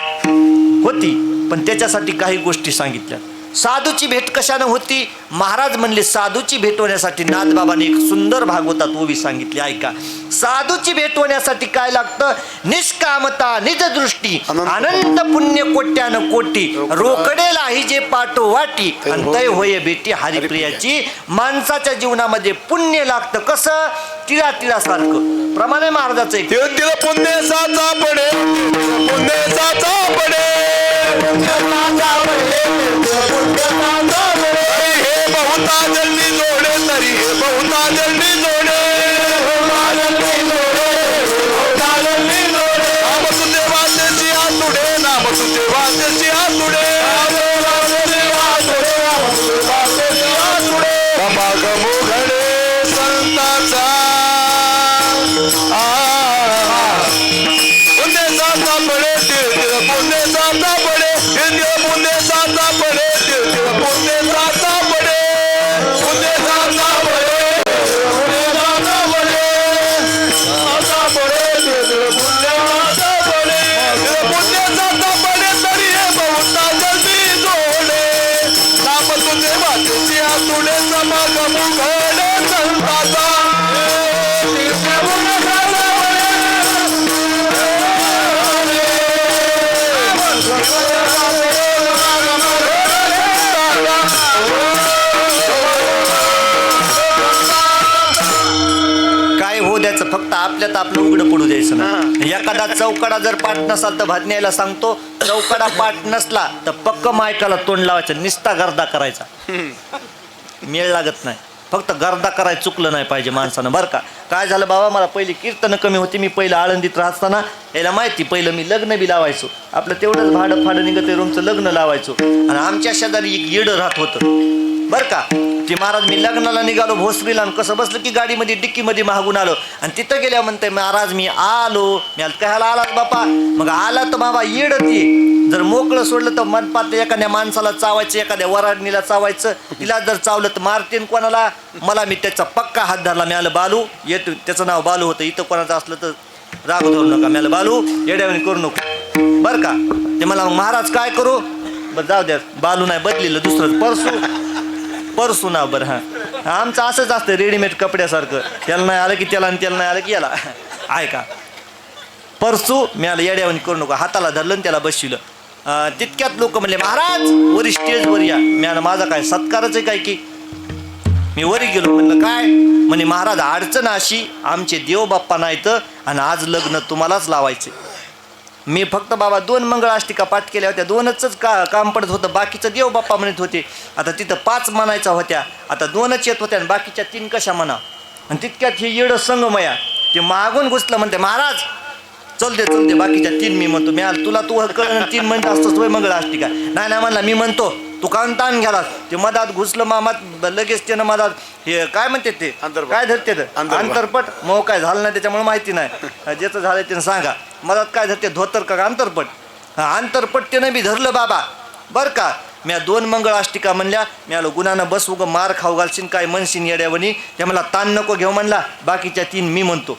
होती, पण त्याच्यासाठी काही गोष्टी सांगितल्या. साधूची भेट कशानं होती? महाराज म्हणले साधूची भेट होण्यासाठी नाथबाबांनी एक सुंदर भागवतात ओवी सांगितली. ऐका. साधूची भेट होण्यासाठी काय लागतं? निष्कामता, निजदृष्टी, अनंत पुण्य कोट्यानं कोटी, रोकडेला ही जे पाठो वाटी, आणि तय होय भेटी हरिप्रियाची. माणसाच्या जीवनामध्ये पुण्य लागतं. कसं? तिळा सारखं प्रमाणे महाराजाचं एक तिला पुण्य साचा पडे, पुण्य साचा पडे, हे बहुता जल्दी जोडे, तरी हे बहुता जल्दी जोडे. नाम तुझे वाचेची आतुडे, नाम तुझे वाचेची आतुडे. समागमो घडे संताचा, पुण्य साचा पडे, तिळ पुण्य साचा पडे, पुण्य साचा पडे, पुण्य साचा पडे, पुण्य साचा पडे, पुण्य साचा पडे, साचा पडे, पुण्य साचा पडे, पुण्य साचा पडे, तरी हे बहुता जल्दी जोडे. नाम तुझे वाचेची आतुडे, समागमो घडे संताचा. काय हो द्यायचं, फक्त आपल्यात आपलं उघडं पडू द्यायचं ना. एखादा चौकडा जर पाठ नसाल तर भात न्यायला सांगतो. चौकडा पाठ नसला तर पक्क मायकाला तोंड लावायचं, निस्ता गर्दा करायचा, मेळ लागत नाही. फक्त गर्दा करायला चुकलं नाही पाहिजे माणसानं बरं का. काय झालं बाबा, मला पहिली कीर्तनं कमी होती. मी पहिलं आळंदीत राहताना याला माहिती, पहिलं मी लग्न बी लावायचो. आपलं तेवढंच भाडं फाडं निघत रूमचं लग्न लावायचो. आणि आमच्या शेजारी एक येडं राहत होतं बरं का. ते महाराज मी लग्नाला निघालो भोसरीला, आणि कसं बसलं की गाडीमध्ये डिक्कीमध्ये मागून आलो. आणि तिथं गेल्या म्हणते महाराज मी आलो. मी कशाला आलात बापा? मग आला तर बाबा येड ती जर मोकळं सोडलं तर मनपात एखाद्या माणसाला चावायचं, एखाद्या वराडणीला चावायचं. तिला जर चावलं तर मारतीन कोणाला? मला. मी त्याचा पक्का हात धरला. मी आलं बालू येतो, त्याचं नाव बालू होतं. इथं कोणाचं असलं तर राग धरू नका. मी आलं बालू येड्यावानी करू नको बरं का. ते मला मग महाराज काय करू? बरं जाऊ द्या, बालू नाही बदलेलं दुसरं परसू नाव. बरं हां, आमचं असंच असतं रेडीमेड कपड्यासारखं. त्याला नाही आलं की त्याला, आणि त्याला नाही आलं की याला. ऐका. परसू. मी आलं येड्यावानी करू नको. हाताला धरलं आणि त्याला बसविलं. तितक्यात लोक म्हणले महाराज वरी स्टेजवर या. मी आलं माझा काय सत्कारच आहे काय की? मी वरी गेलो. म्हणलं काय? म्हणे महाराज अडचण अशी, आमचे देव बाप्पा नाहीत आणि आज लग्न तुम्हालाच लावायचे. मी फक्त बाबा 2 मंगळाष्टिका पाठ केल्या होत्या. 2च काम पडत होतं. बाकीचं देव बाप्पा म्हणत होते. आता तिथं 5 म्हणायच्या होत्या, आता 2च येत होत्या आणि बाकीच्या 3 कशा म्हणा. आणि तितक्यात हे येडं संगमया ते मागून घुसलं. म्हणते महाराज चल दे बाकीच्या 3 मी म्हणतो. मी आलं तुला तू कळलं 3 म्हणत असतोस वय मंगळाष्टिका. नाही म्हणला मी म्हणतो. तू काऊन ताण घ्यालास? ते मधात घुसलं मामात, लगेच त्यानं मधात हे काय म्हणते ते काय धरते अंतरपट. मग काय झालं नाही त्याच्यामुळे माहिती नाही. ज्याचं झालं त्यानं सांगा. मधात काय धरते, धोतर का अंतरपट? अंतरपट त्यानं बी धरलं बाबा बरं का. मी 2 मंगळाष्टिका म्हणल्या. मी आलो गुणानं बस उगं मार खाऊ घालशील काय म्हणशील येड्यावनी. त्या मला ताण नको घेऊ म्हणला. बाकीच्या 3 मी म्हणतो.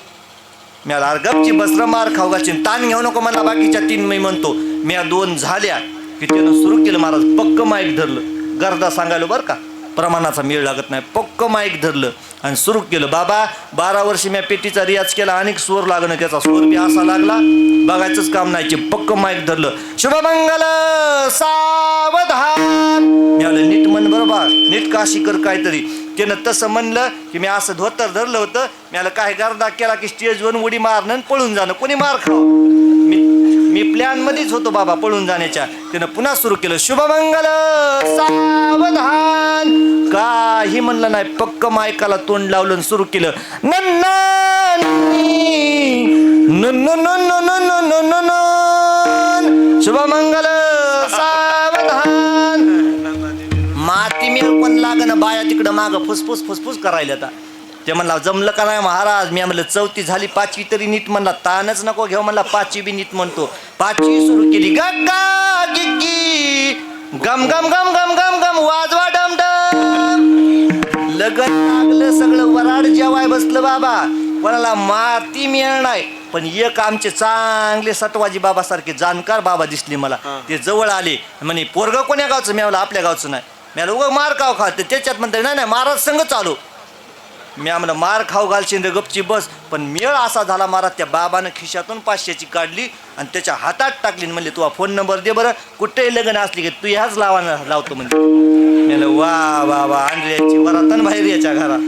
मी आला गपची बसरं मार खाऊ घालशील, ताण घेऊ नको म्हणला. बाकीच्या 3 मी म्हणतो. मी 2 झाल्या की त्यानं सुरू केलं. महाराज पक्क माईक धरलं. गर्दा सांगायलो बरं का, प्रमाणाचा मेळ लागत नाही. पक्क माईक धरलं आणि सुरू केलं. बाबा 12 वर्षी मी पेटीचा रियाज केला. अनेक स्वर लागणं, त्याचा स्वर बी असा लागला बघायचंच काम नाही. पक्क माईक धरलं. शुभमंगल सावधान. मी आलं नीट म्हण बरोबर, नीट काशी कर काहीतरी. त्यानं तसं म्हणलं की मी असं धोतर धरलं होतं, मी आलं काय गर्दा केला की स्टेजवर उडी मारणं आणि पळून जाणं, कोणी मार खावं. मी प्लॅन मध्येच होतो बाबा पळून जाण्याच्या. त्यानं पुन्हा सुरू केलं, शुभमंगल सावधान. काही म्हणलं नाही, पक्क मायकाला तोंड लावलं आणि सुरू केलं, शुभमंगल सावधान. माती मेळ पण लागणं, बाया तिकडं मागं फुसफुस फुसफुस करायला. आता ते म्हणला जमलं का नाही महाराज. मी म्हणलं 4थी झाली, 5वी तरी नीट म्हणला. तानच नको घेऊ म्हणला, 5वी बी नीट म्हणतो. 5वी सुरू केली, गग्गा गिग्गी गम गम गम गम गम गम वाजवा डम डम. लगन लागलं, सगळं वराड जेवाय बसलं बाबा. कोणाला माती मिळणार नाही, पण एक आमचे चांगले सटवाजी बाबा सारखे जाणकार बाबा दिसले मला. ते जवळ आले, म्हणे पोरग कोण्या गावचं. मी आपल्या गावचं नाही. मी उगा मार खाऊ खा. त्याच्यात म्हणते नाही महाराज संघ चालू. मी आम्हाला मार खाऊ घालशील रे, गपची बस. पण मेळ असा झाला महाराज, त्या बाबानं खिशातून 500ची काढली आणि त्याच्या हातात टाकली. म्हणले तुझा फोन नंबर दे बरं, कुठेही लग्न असली की तू ह्याच लावतो म्हणजे. मी वा वा वा आणल्याची वरातन बाहेर याच्या घरात.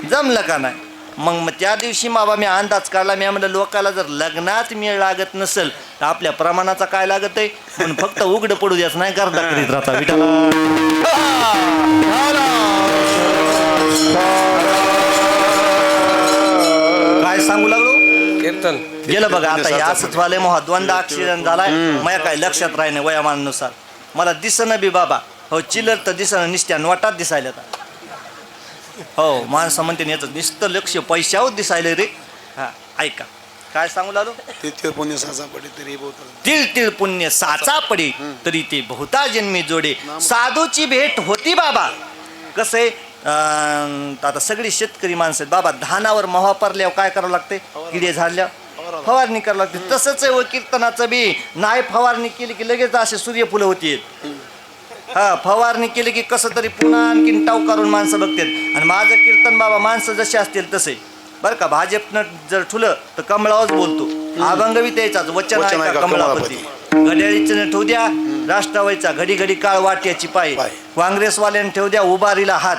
जमलं का नाही. मग त्या दिवशी बाबा मी अंदाज काढला. मी म्हणलं लोकाला जर लग्नात मेळ लागत नसेल तर आपल्या प्रमाणाचा काय लागत आहे. पण फक्त उघडं पडू द्याच नाही, करता करीत राहता विठाला. काय सांगू लागलो, कीर्तन गेलं बघा. आता हे असंच व्हायलंय महा. 2दा ऍक्सिडेंट झालाय. माझ्या काय लक्षात राही नाही वयामानानुसार. मला दिसणं बी बाबा, हो चिल्लर तर दिसणं, निसत्या नोटात दिसायला. हो माणसं म्हणते याचं नुसतं लक्ष पैशावर दिसायला रे. हा ऐका काय सांगू लागलो, तिळ पुण्य साचा पडे तरी तिळ पुण्य साचा पडे तरी ते बहुता जन्मी जोडे. साधूची भेट होती बाबा. कसं आहे, आता सगळी शेतकरी माणसं आहेत बाबा. धानावर महा पडल्यावर काय करावं लागते, किडे झाडल्यावर फवारणी करावं लागते. तसंच आहे व कीर्तनाचं बी. नाही फवारणी केली की लगेच असे सूर्यफुलं होती. हा फवारणी केली की कसं तरी पुन्हा आणखीन टाव करून माणसं बघतात. आणि माझं कीर्तन बाबा माणसं जसे असतील तसे बरं का. भाजपनं जर ठुलं तर कमळावच बोलतो. अभंग बी त्याचाच, वचन आहे का कमळापती. घड्याळीचं ठेवू द्या राष्ट्रवादीचा, घडी घडी काळ वाट्याची पाय. काँग्रेसवाल्याने ठेवू द्या उभारीला हात.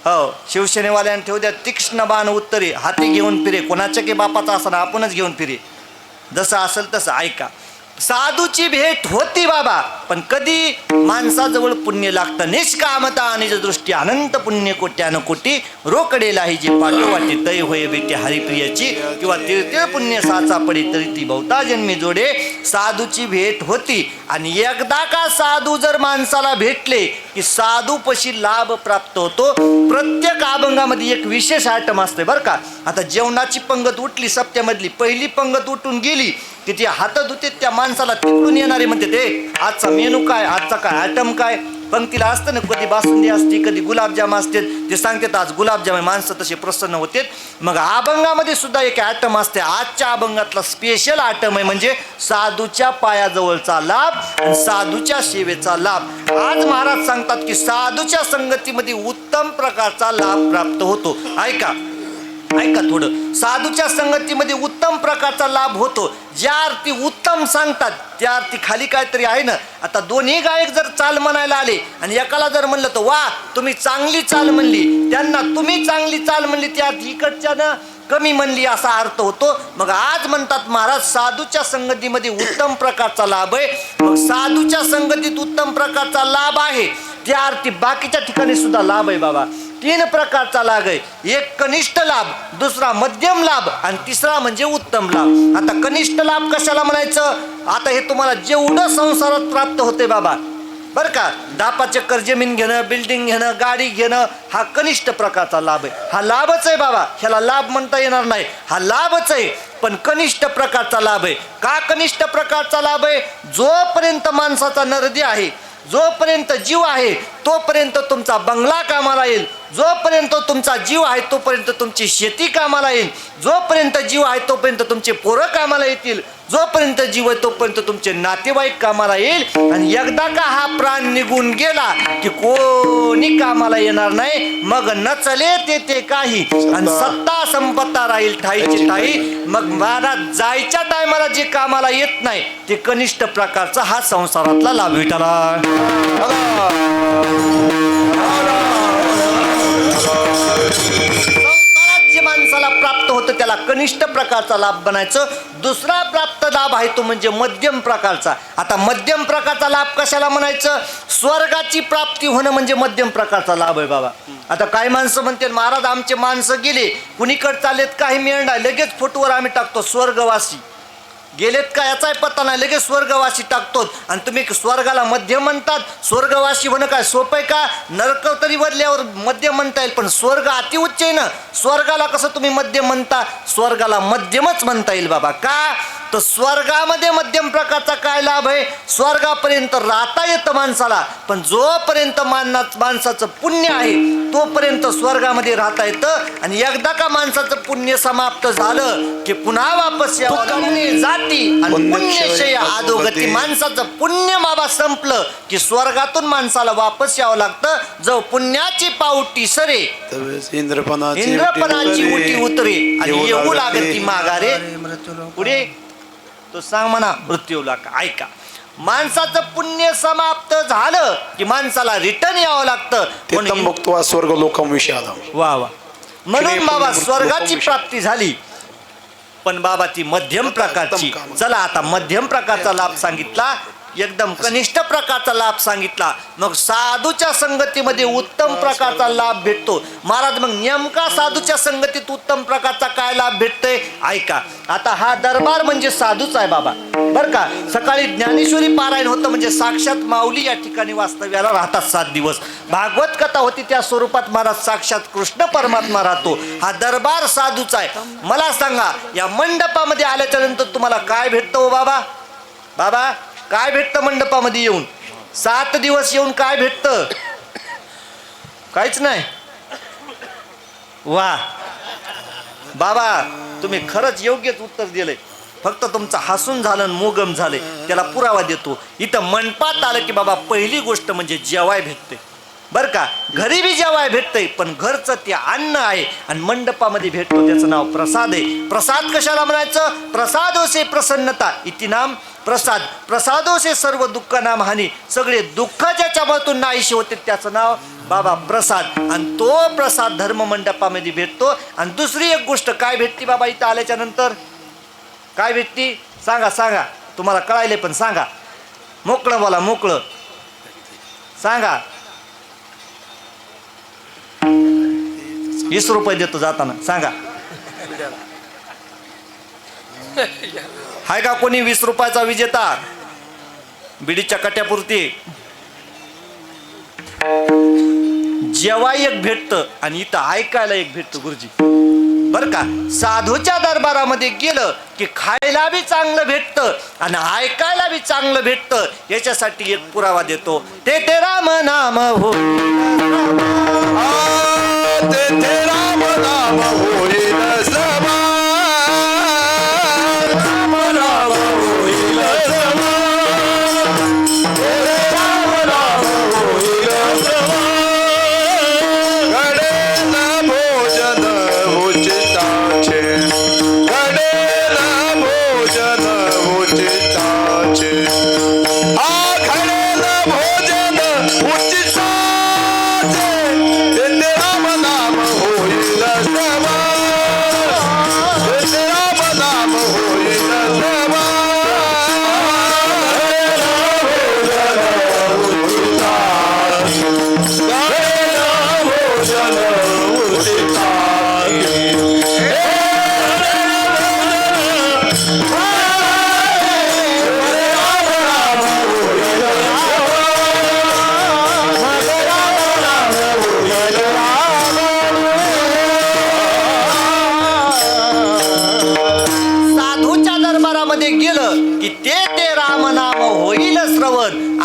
हो शिवसेनेवाल्याने ठेवू द्या तीक्ष्ण बाण उत्तरे. हाती घेऊन फिरे, कोणाच्या की बापाचा असं आपणच घेऊन फिरे. जसं असेल तसं ऐका. साधूची भेट होती बाबा, पण कधी माणसाजवळ पुण्य लागतं. निष्कामता आणि दृष्टी अनंत पुण्य कोट्यानं कोटी. रोकडेला ही जी पाठोवाटी तय होय भेटे हरिप्रियाची. किंवा तिळ पुण्य साचा पडे तरी ती बहुता जन्मी जोडे. साधूची भेट होती. आणि एकदा का साधू जर माणसाला भेटले की साधूपशी लाभ प्राप्त होतो. प्रत्येक अभंगामध्ये एक विशेष आयटम असते बरं का. आता जेवणाची पंगत उठली सप्त्यामधली, पहिली पंगत उठून गेली की ती हात धुते. त्या माणसाला तिकडून येणारे म्हणते ते आजचा मेनू काय, आजचा काय आयटम काय. पंक्तीला असतं ना, कधी बासुंदी असते, कधी गुलाबजाम असते. ते सांगतात आज गुलाबजाम. माणसं तसे प्रसन्न होते. मग अभंगामध्ये सुद्धा एक आयटम असते. आजच्या अभंगातला स्पेशल आयटम आहे म्हणजे साधूच्या पायाजवळचा लाभ आणि साधूच्या सेवेचा लाभ. आज महाराज सांगतात की साधूच्या संगतीमध्ये उत्तम प्रकारचा लाभ प्राप्त होतो. ऐका थोडं. साधूच्या संगतीमध्ये उत्तम प्रकारचा लाभ होतो. ज्या अर्थी उत्तम सांगतात त्या अर्थी खाली काहीतरी आहे ना. आता दोन्ही गायक जर चाल म्हणायला आले आणि एकाला जर म्हणलं तर वा तुम्ही चांगली चाल म्हणली, त्यांना तुम्ही चांगली चाल म्हणली, त्या इकडच्यानं कमी म्हणली असा अर्थ होतो. मग आज म्हणतात महाराज साधूच्या संगतीमध्ये उत्तम प्रकारचा लाभ आहे. मग साधूच्या संगतीत उत्तम प्रकारचा लाभ आहे त्या अर्थी बाकीच्या ठिकाणी सुद्धा लाभ आहे बाबा. 3 प्रकारचा लाभ आहे. एक कनिष्ठ लाभ, दुसरा मध्यम लाभ आणि तिसरा म्हणजे उत्तम लाभ. आता कनिष्ठ लाभ कशाला म्हणायचं, आता हे तुम्हाला जेवढं संसारात प्राप्त होते बाबा बरं का. 10 एकर जमीन घेणं, बिल्डिंग घेणं, गाडी घेणं हा कनिष्ठ प्रकारचा लाभ आहे. हा लाभच आहे बाबा, ह्याला लाभ म्हणता येणार नाही. हा लाभच आहे पण कनिष्ठ प्रकारचा लाभ आहे. का कनिष्ठ प्रकारचा लाभ आहे, जोपर्यंत माणसाचा नरदी आहे, जोपर्यंत जीव आहे तोपर्यंत तुमचा बंगला कामाला येईल. जोपर्यंत तुमचा जीव आहे तोपर्यंत तुमची शेती कामाला येईल. जोपर्यंत जीव आहे तोपर्यंत तुमचे पोरं कामाला येतील. जोपर्यंत जीव आहे तोपर्यंत तुमचे नातेवाईक कामाला येईल. आणि एकदा का हा प्राण निघून गेला की कोणी कामाला येणार नाही. मग नचले ते काही आणि सत्ता संपत्ता राहील ठाईची ठाई. मग महाराज जायच्या टायमाला जे कामाला येत नाही ते कनिष्ठ प्रकारचा हा संसारातला लाभ विटाला. होतं त्याला कनिष्ठ प्रकारचा लाभ बनायचं. दुसरा प्राप्त लाभ आहे तो म्हणजे मध्यम प्रकारचा. आता मध्यम प्रकारचा लाभ कशाला म्हणायचं? स्वर्गाची प्राप्ती होणं म्हणजे मध्यम प्रकारचा लाभ आहे बाबा. आता काही माणसं म्हणते महाराज आमचे माणसं गेले कुणीकडे चालेत काही मिळणार, लगेच फोटोवर आम्ही टाकतो स्वर्गवासी गेलेत का याचाही पत्ता नाही, लगेच स्वर्गवासी टाकतो. आणि तुम्ही स्वर्गाला मध्यम म्हणतात. स्वर्गवासी होणं काय सोपं आहे का? नरक तरी वरल्यावर मध्यम म्हणता येईल, पण स्वर्ग अतिउच्च आहे ना. स्वर्गाला कसं तुम्ही मध्यम म्हणता? स्वर्गाला मध्यमच म्हणता येईल बाबा. का तर स्वर्गामध्ये मध्यम प्रकारचा काय लाभ आहे? स्वर्गापर्यंत राहता येतं माणसाला, पण जोपर्यंत माणसाचं पुण्य आहे तोपर्यंत स्वर्गामध्ये राहता येतं. आणि एकदा का माणसाचं पुण्य समाप्त झालं की पुन्हा वापस यावं जाती आणि पुण्यशय अधोगती. माणसाचं पुण्य बाबा संपलं की स्वर्गातून माणसाला वापस यावं लागतं. जो पुण्याची पावटी सरे इंद्रपणाची उटी उतरे आणि येऊ लागती माघारे पुढे तो सांग म्हणा मृत्यू लाग. ऐका, माणसाचं पुण्य समाप्त झालं की माणसाला रिटर्न यावं लागतं. स्वर्ग लोकविषय आला. वा वा. म्हणून बाबा स्वर्गाची प्राप्ती झाली, पण बाबा ती मध्यम प्रकारची. चला आता मध्यम प्रकारचा लाभ सांगितला, एकदम कनिष्ठ प्रकारचा लाभ सांगितला. मग साधूच्या संगतीमध्ये उत्तम प्रकारचा लाभ भेटतो. महाराज मग नेमका साधूच्या संगतीत उत्तम प्रकारचा काय लाभ भेटतोय? ऐका, आता हा दरबार म्हणजे साधूच आहे बाबा बर का. सकाळी ज्ञानेश्वरी पारायण होतं म्हणजे साक्षात माऊली या ठिकाणी वास्तव्याला राहतात 7 दिवस. भागवत कथा होती त्या स्वरूपात महाराज साक्षात कृष्ण परमात्मा राहतो. हा दरबार साधूचा आहे. मला सांगा या मंडपामध्ये आल्याच्या नंतर तुम्हाला काय भेटतं हो बाबा? बाबा काय भेटतं मंडपामध्ये येऊन? 7 दिवस येऊन काय भेटतं? काहीच नाही. वा बाबा तुम्ही खरंच योग्यच उत्तर दिलंय. फक्त तुमचं हसून झालं मोगम झाले त्याला पुरावा देतो. इथं मंडपात आलं की बाबा पहिली गोष्ट म्हणजे जेवाय भेटते बरं का. घरी बी जेवाय भेटतंय, पण घरचं ते अन्न आहे. आणि मंडपामध्ये भेटतो त्याचं नाव प्रसाद आहे. प्रसाद कशाला म्हणायचं? प्रसादोसे प्रसन्नता इति नाम प्रसाद. प्रसादोसे सर्व दुःख नाम हानी. सगळे दुःख ज्याच्यामधून नाहीशी होते त्याचं नाव बाबा प्रसाद. आणि तो प्रसाद धर्म मंडपामध्ये भेटतो. आणि दुसरी एक गोष्ट काय भेटती बाबा इथं आल्याच्या नंतर? काय भेटती सांगा सांगा. तुम्हाला कळायले पण सांगा. मोकळं बोला, मोकळं सांगा. 20 रुपये देतो जाताना सांगा. हाय का कोणी 20 रुपयाचा विजेता बिडीच्या कट्यापुरती? जेव्हा एक भेटतं आणि इथं ऐकायला एक भेटतं गुरुजी बर का. साधूच्या दरबारामध्ये गेलं की खायला बी चांगलं भेटतं आणि ऐकायला बी चांगलं भेटतं. याच्यासाठी एक पुरावा देतो. ते राम नाम हो ते राम नाम होईल समा. राम नाम होईल समा. राम नाम होईल समा. घडेल भोजन उचिताचे. घडेल भोजन उचिताचे. घडेल भोजन उचिताचे.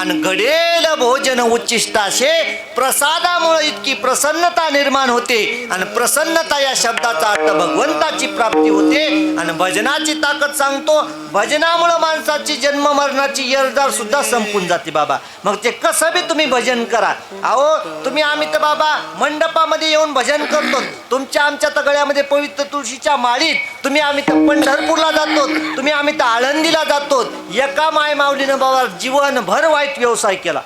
आणि घडेल भोजन उच्चिष्टाशे. प्रसादामुळे इतकी प्रसन्नता निर्माण होते आणि प्रसन्नता या शब्दाचा अर्थ भगवंताची प्राप्ती होते. आणि भजनाची ताकद सांगतो. भजनामुळे माणसाची जन्म मरणाची येरदार सुद्धा संपून जाते बाबा. मग ते कसं बी तुम्ही भजन करा. अहो तुम्ही आम्ही तर बाबा मंडपामध्ये येऊन भजन करतो. तुमच्या आमच्या तर गळ्यामध्ये पवित्र तुळशीच्या माळीत. तुम्ही आम्ही तर पंढरपूरला जातो. तुम्ही आम्ही तर आळंदीला जातो. एका माय माऊलीनं बाबा जीवनभर वाईट व्यवसाय केला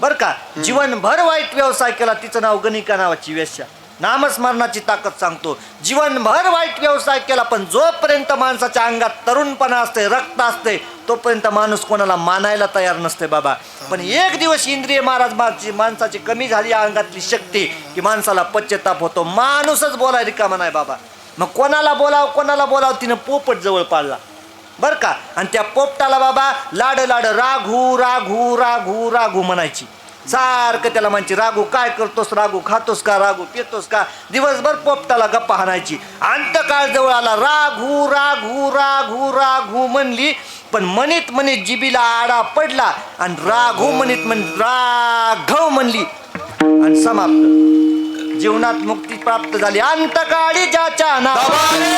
बर का. जीवनभर वाईट व्यवसाय केला. तिचं नाव गणिका नावाची वेश्या. नामस्मरणाची ताकद सांगतो. जीवनभर वाईट व्यवसाय केला पण जोपर्यंत माणसाच्या अंगात तरुणपणा असते, रक्त असते, तोपर्यंत माणूस कोणाला मानायला तयार नसते बाबा. पण एक दिवस इंद्रिय माणसाची कमी झाली अंगातली शक्ती की माणसाला पश्चाताप होतो. माणूसच बोलाय रिकामा नाही बाबा. मग कोणाला बोलाव तिनं पोपट जवळ पाळला बर का. आणि त्या पोपटाला बाबा लाड राघू राघू राघू राघू म्हणायची. सारखं त्याला म्हणायची राघू काय करतोस, राघू खातोस का, राघू पितोस का. दिवसभर पोपटाला गप्पा हाणायची. अंतकाळ जवळ आला. राघू राघू राघू राघू म्हणली पण म्हणीत जिबीला आडा पडला आणि राघू म्हणीत राघव म्हणली आणि समाप्त. जीवनात मुक्ती प्राप्त झाली. अंतकाळी ज्याच्या नावाने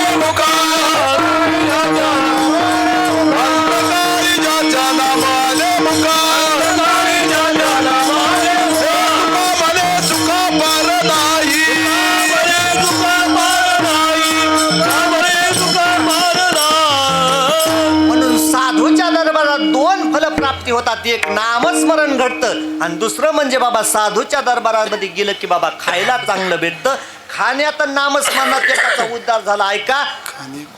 दोन फलप्राप्ती होतात. एक नामस्मरण घडतं आणि दुसरं म्हणजे बाबा साधूच्या दरबारामध्ये गेलं की बाबा खायला चांगलं भेटतं. खाण्यात नामस्मरणात एकाचा उद्धार झाला. ऐका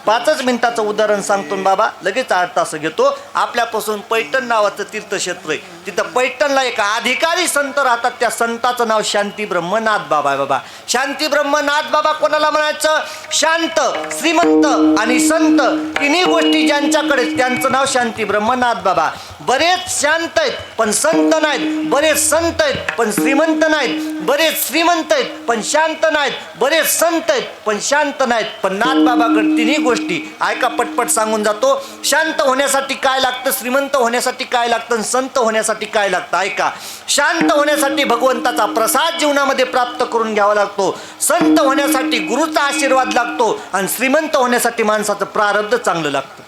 5 मिनिटाचं उदाहरण सांगतो बाबा, लगेच 8 तास घेतो. आपल्यापासून पैठण नावाचं तीर्थक्षेत्र आहे. तिथं पैठणला एक अधिकारी संत राहतात. त्या संताचं नाव शांती ब्रह्मनाथ बाबा आहे बाबा. शांती ब्रह्मनाथ बाबा कोणाला म्हणायचं? शांत, श्रीमंत आणि संत तिन्ही गोष्टी ज्यांच्याकडे त्यांचं नाव शांती ब्रह्मनाथ बाबा. बरेच शांत आहेत पण संत नाहीत, बरेच संत आहेत पण श्रीमंत नाहीत, बरेच श्रीमंत आहेत पण शांत नाहीत, बरेच संत आहेत पण शांत नाहीत. पण नाथ बाबाकडे तिन्ही गोष्टी. ऐका पटपट सांगून जातो. शांत होण्यासाठी काय लागतं, श्रीमंत होण्यासाठी काय लागतं, संत होण्यासाठी काय लागतं. ऐका, शांत होण्यासाठी भगवंताचा प्रसाद जीवनामध्ये प्राप्त करून घ्यावा लागतो. संत होण्यासाठी गुरुचा आशीर्वाद लागतो आणि श्रीमंत होण्यासाठी माणसाचं प्रारब्ध चांगलं लागतं.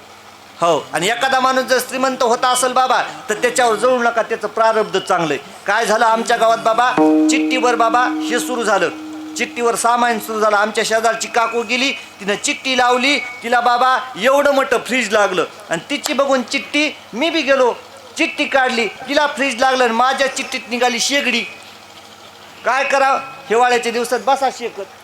हो, आणि एखादा माणूस जर श्रीमंत होता असेल बाबा तर त्याच्यावर जळू नका, त्याचं प्रारब्ध चांगलंय. काय झालं आमच्या गावात बाबा, चिठ्ठीवर बाबा हे सुरू झालं. चिठ्ठीवर सामान सुरू झालं. आमच्या शेजारची काकू गेली, तिनं चिठ्ठी लावली. तिला बाबा एवढं मोठं फ्रीज लागलं आणि तिची बघून चिठ्ठी मी बी गेलो, चिठ्ठी काढली, तिला फ्रीज लागलं आणि माझ्या चिठ्ठीत निघाली शेगडी. काय करावं, हिवाळ्याच्या दिवसात बसा शेकत.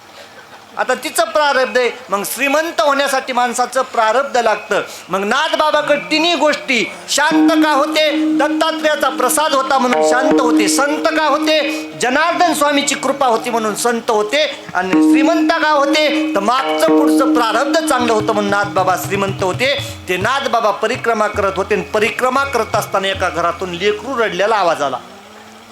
आता तिचं प्रारब्ध आहे. मग श्रीमंत होण्यासाठी माणसाचं प्रारब्ध लागतं. मग नाथ बाबाकडे तिन्ही गोष्टी. शांत का होते, दत्तात्रेयाचा प्रसाद होता म्हणून शांत होते. संत का होते, जनार्दन स्वामीची कृपा होती म्हणून संत होते. आणि श्रीमंत का होते तर मागचं पुढचं प्रारब्ध चांगलं होतं म्हणून नाथ बाबा श्रीमंत होते. ते नाथ बाबा परिक्रमा करत होते. परिक्रमा करत असताना एका घरातून लेकरू रडलेला आवाज आला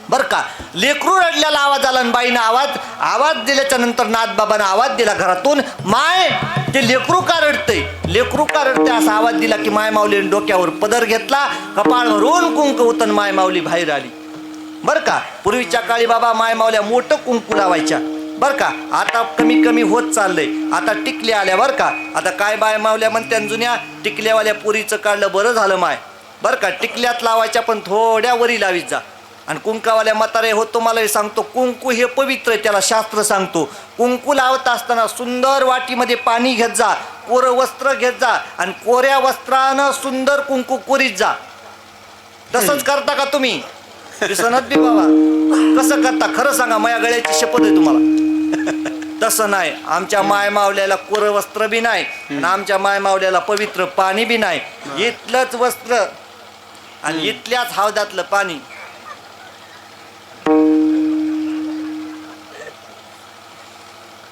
बर का. लेकरू रडल्याला आवाज आला आणि बाईनं आवाज दिल्याच्या नंतर नाथबाबांना आवाज दिला घरातून, माय ते लेकरू का रडतंय, लेकरू का रडतंय असा आवाज दिला की माय माऊलीने डोक्यावर पदर घेतला, कपाळ भरून कुंकू होतं, माय माऊली बाहेर आली बर का. पूर्वीच्या काळी बाबा माय माऊल्या मोठं कुंकू लावायच्या बर का. आता कमी कमी होत चाललंय. आता टिकल्या आल्या बर का. आता काय बाय माऊल्या म्हणत्या जुन्या, टिकल्यावाल्या पुरीचं काढलं बरं झालं माय बर का. टिकल्यात लावायच्या पण थोड्या वरी लावीत जा. आणि कुंकावाल्या म्हातारे हो, तुम्हाला सांगतो कुंकू हे पवित्र आहे, त्याला शास्त्र सांगतो. कुंकू लावत असताना सुंदर वाटीमध्ये पाणी घेत जा, कोरं वस्त्र घेत जा आणि कोऱ्या वस्त्रानं सुंदर कुंकू कोरीत जा. तसंच करता का तुम्ही? दिसनत बी बाबा कसं करता, खरं सांगा, माझ्या गळ्याची शपथ आहे तुम्हाला. तसं नाही. आमच्या माय मावल्याला कोरं वस्त्र बी नाही आणि आमच्या माय मावल्याला पवित्र पाणी बी नाही. इथलंच वस्त्र आणि इथल्याच हौदातलं पाणी.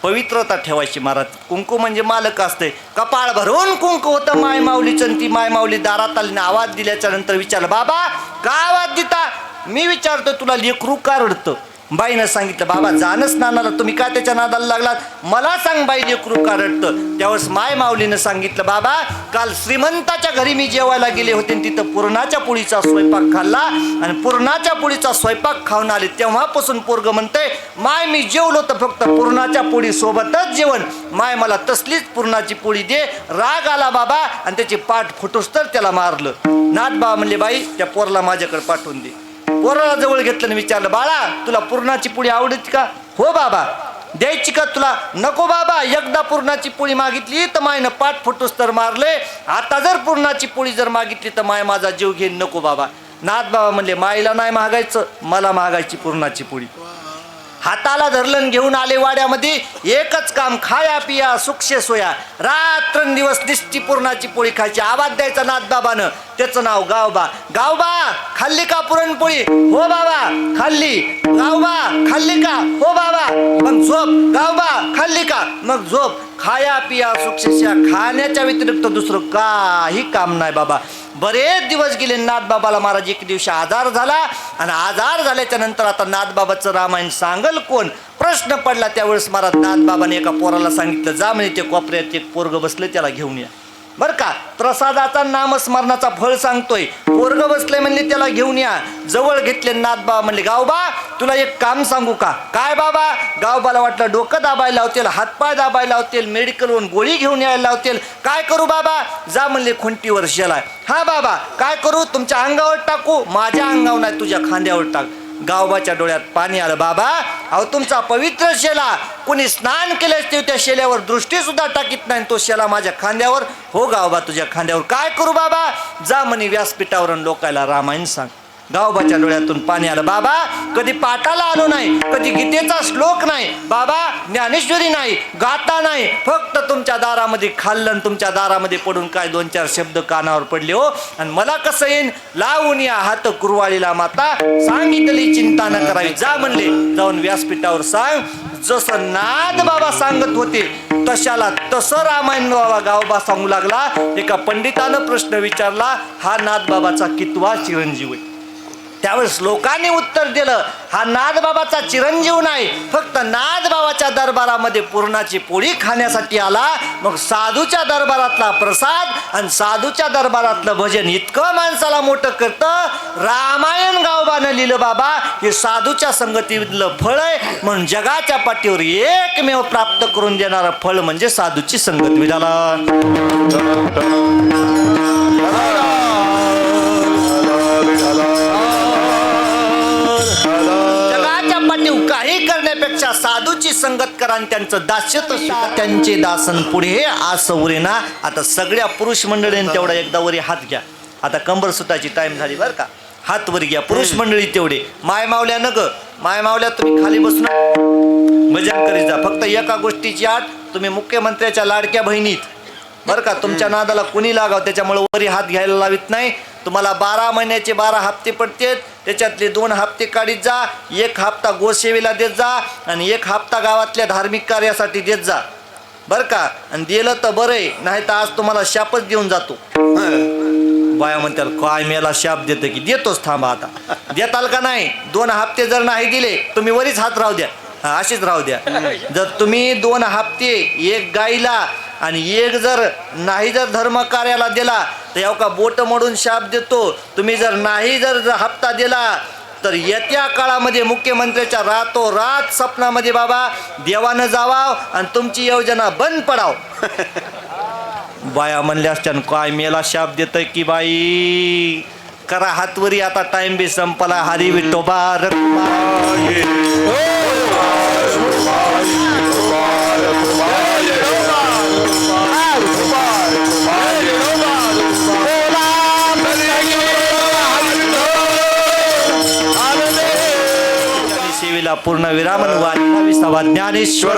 पवित्रता ठेवायची महाराज. कुंकू म्हणजे मालक असते. कपाळ भरून कुंकू होतं माय माऊलीचं. ती माय माऊली दारात आली, आवाज दिल्याच्या नंतर विचारलं, बाबा का आवाज देता? मी विचारतो तुला लेकरू का रडतं? बाईनं सांगितलं, बाबा जानच नानाला, तुम्ही का त्याच्या नादाला लागलात? मला सांग बाई लेकरू का रडतं? त्यावेळेस माय माऊलीनं सांगितलं, बाबा काल श्रीमंताच्या घरी मी जेवायला गेले होते आणि तिथं पुरणाच्या पोळीचा स्वयंपाक खाल्ला आणि पुरणाच्या पोळीचा स्वयंपाक खाऊन आले. तेव्हापासून पोरगं म्हणतंय, माय मी जेवलो तर फक्त पुरणाच्या पोळी सोबतच जेवण, माय मला तसलीच पुरणाची पोळी दे. राग आला बाबा आणि त्याची पाठ फुटूस तर त्याला मारलं. नाथ बाबा म्हणले, बाई त्या पोरला माझ्याकडे पाठवून दे. पोराला जवळ घेतलं आणि विचारलं, बाळा तुला पुरणाची पोळी आवडते का? हो बाबा. द्यायची का तुला? नको बाबा, एकदा पुरणाची पोळी मागितली तर मायनं पाठ फुटूस तर मारले. आता जर पुरणाची पोळी जर मागितली तर माय माझा जीव घेईन. नको बाबा. नाथ बाबा म्हणले, माईला नाही मागायचं, मला मागायची पुरणाची पोळी. हाताला धरलं घेऊन आले वाड्यामध्ये. एकच काम, खाया पिया सुक्षे सोया. रात्रंदिवस निस्ती पुरणाची पोळी खायची. आवाज द्यायचा नाथबाबानं. त्याचं नाव गावबा. गावबा खाल्ली का पुरणपोळी? हो बाबा खाल्ली. गावबा खाल्ली का? हो बाबा. मग झोप. गावबा खाल्ली का? मग झोप. खाया पिया सुक्षेशा. खाण्याच्या व्यतिरिक्त दुसरं काही काम नाही बाबा. बरेच दिवस गेले. नाथबाबाला महाराज एक दिवशी आजार झाला. आणि आजार झाल्याच्या नंतर आता नाथबाबाचं रामायण सांगल कोण? प्रश्न पडला. त्यावेळेस महाराज नाथबाबाने एका पोराला सांगितलं, जा म्हणे ते कोपऱ्यात एक पोरग बसले, त्याला घेऊन या. बर का, प्रसादाचा नामस्मरणाचा फळ सांगतोय. पोरग बसले म्हणले, त्याला घेऊन या. जवळ घेतले. नाथबाबा म्हणले, गावबा तुला एक काम सांगू का? काय बाबा? गावबाला वाटलं डोकं दाबायला लावतील, हातपाय दाबायला लावतील, मेडिकलवरून गोळी घेऊन यायला लावतील. काय करू बाबा? जा म्हणले खुंटीवर शेला. हा बाबा काय करू? तुमच्या अंगावर टाकू? माझ्या अंगावर नाही, तुझ्या खांद्यावर टाक. गावबाच्या डोळ्यात पाणी आलं. बाबा अहो तुमचा पवित्र शेला, कुणी स्नान केल्यास ते त्या शेल्यावर दृष्टी सुद्धा टाकीत नाही. तो शेला माझ्या खांद्यावर. हो गावबा तुझ्या खांद्यावर. काय करू बाबा? जा म्हणे व्यासपीठावरून लोकायला रामायण सांग. गावबाच्या डोळ्यातून पाणी आलं. बाबा कधी पाठाला आलो नाही, कधी गीतेचा श्लोक नाही बाबा, ज्ञानेश्वरी नाही, गाता नाही, फक्त तुमच्या दारामध्ये खाल्लं, तुमच्या दारामध्ये पडून काय 2-4 शब्द कानावर पडले हो. आणि मला कसं येईन? लावून या हात कुरवाळीला माता, सांगितली चिंता न करावी. जा म्हणले, जाऊन व्यासपीठावर सांग. जसं नाथ बाबा सांगत होते तशाला तसं रामायण बाबा गावबा सांगू लागला. एका पंडितानं प्रश्न विचारला, हा नाथ बाबाचा कितवा चिरंजीव आहे? त्यावेळेस लोकांनी उत्तर दिलं, हा नाथबाबाचा चिरंजीव नाही, फक्त नाथबाबाच्या दरबारामध्ये पुरणाची पोळी खाण्यासाठी आला. मग साधूच्या दरबारातला प्रसाद आणि साधूच्या दरबारातलं भजन इतकं माणसाला मोठं करतं. रामायण गावबानं लिहिलं बाबा, हे साधूच्या संगतीतलं फळ आहे. म्हणून जगाच्या पाठीवर एकमेव प्राप्त करून देणारं फळ म्हणजे साधूची संगत. विधाला काही करण्यापेक्षा साधूची संगत करा आणि त्यांचं दास्यत्व स्वीकारा. त्यांचे दासन पुढे आस उरेना. आता सगळ्या पुरुष मंडळीने तेवढा एकदा वरी हात घ्या. आता कंबर सुटायची टाइम झाली बरं का. हात वर घ्या पुरुष मंडळी तेवढे. माय मावल्या नग, माय मावल्या तुम्ही खाली बसून भजन करीत जा. फक्त एका गोष्टीची आठ, तुम्ही मुख्यमंत्र्याच्या लाडक्या बहिणीत बरं का, तुमच्या नादाला कुणी लागाव त्याच्यामुळे वरी हात घ्यायला लावित नाही. तुम्हाला 12 महिन्याचे 12 हप्ते पडतात. त्याच्यातले 2 हप्ते काढीत जा. 1 हप्ता गोसेवेला देत जा आणि 1 हप्ता गावातल्या धार्मिक कार्यासाठी देत जा बरं का. आणि दिलं तर बरं आहे, नाही तर आज तुम्हाला शापच देऊन जातो. बाया म्हणतात काय मेला शाप देतं की? देतोच, थांबा आता. देताल का नाही? 2 हप्ते जर नाही दिले तुम्ही वरीच हात राहू द्या. अशीच राहू द्या. जर तुम्ही 2 हप्ते 1 गाईला आणि 1 जर नाही जर धर्म कार्याला दिला तर याव का बोट मोडून शाप देतो. तुम्ही जर नाही जर हप्ता दिला तर येत्या काळामध्ये मुख्यमंत्र्याच्या रातोरात स्वप्नामध्ये बाबा देवानं जावा आणि तुमची योजना बंद पडाव. बाया म्हणल्या असत्यान काय मेला शाप देतय की बाई. करा हातवरी, आता टाइम बी संपला. हरी विठोबा सेवेला पूर्ण विरामन. 22वा ज्ञानेश्वर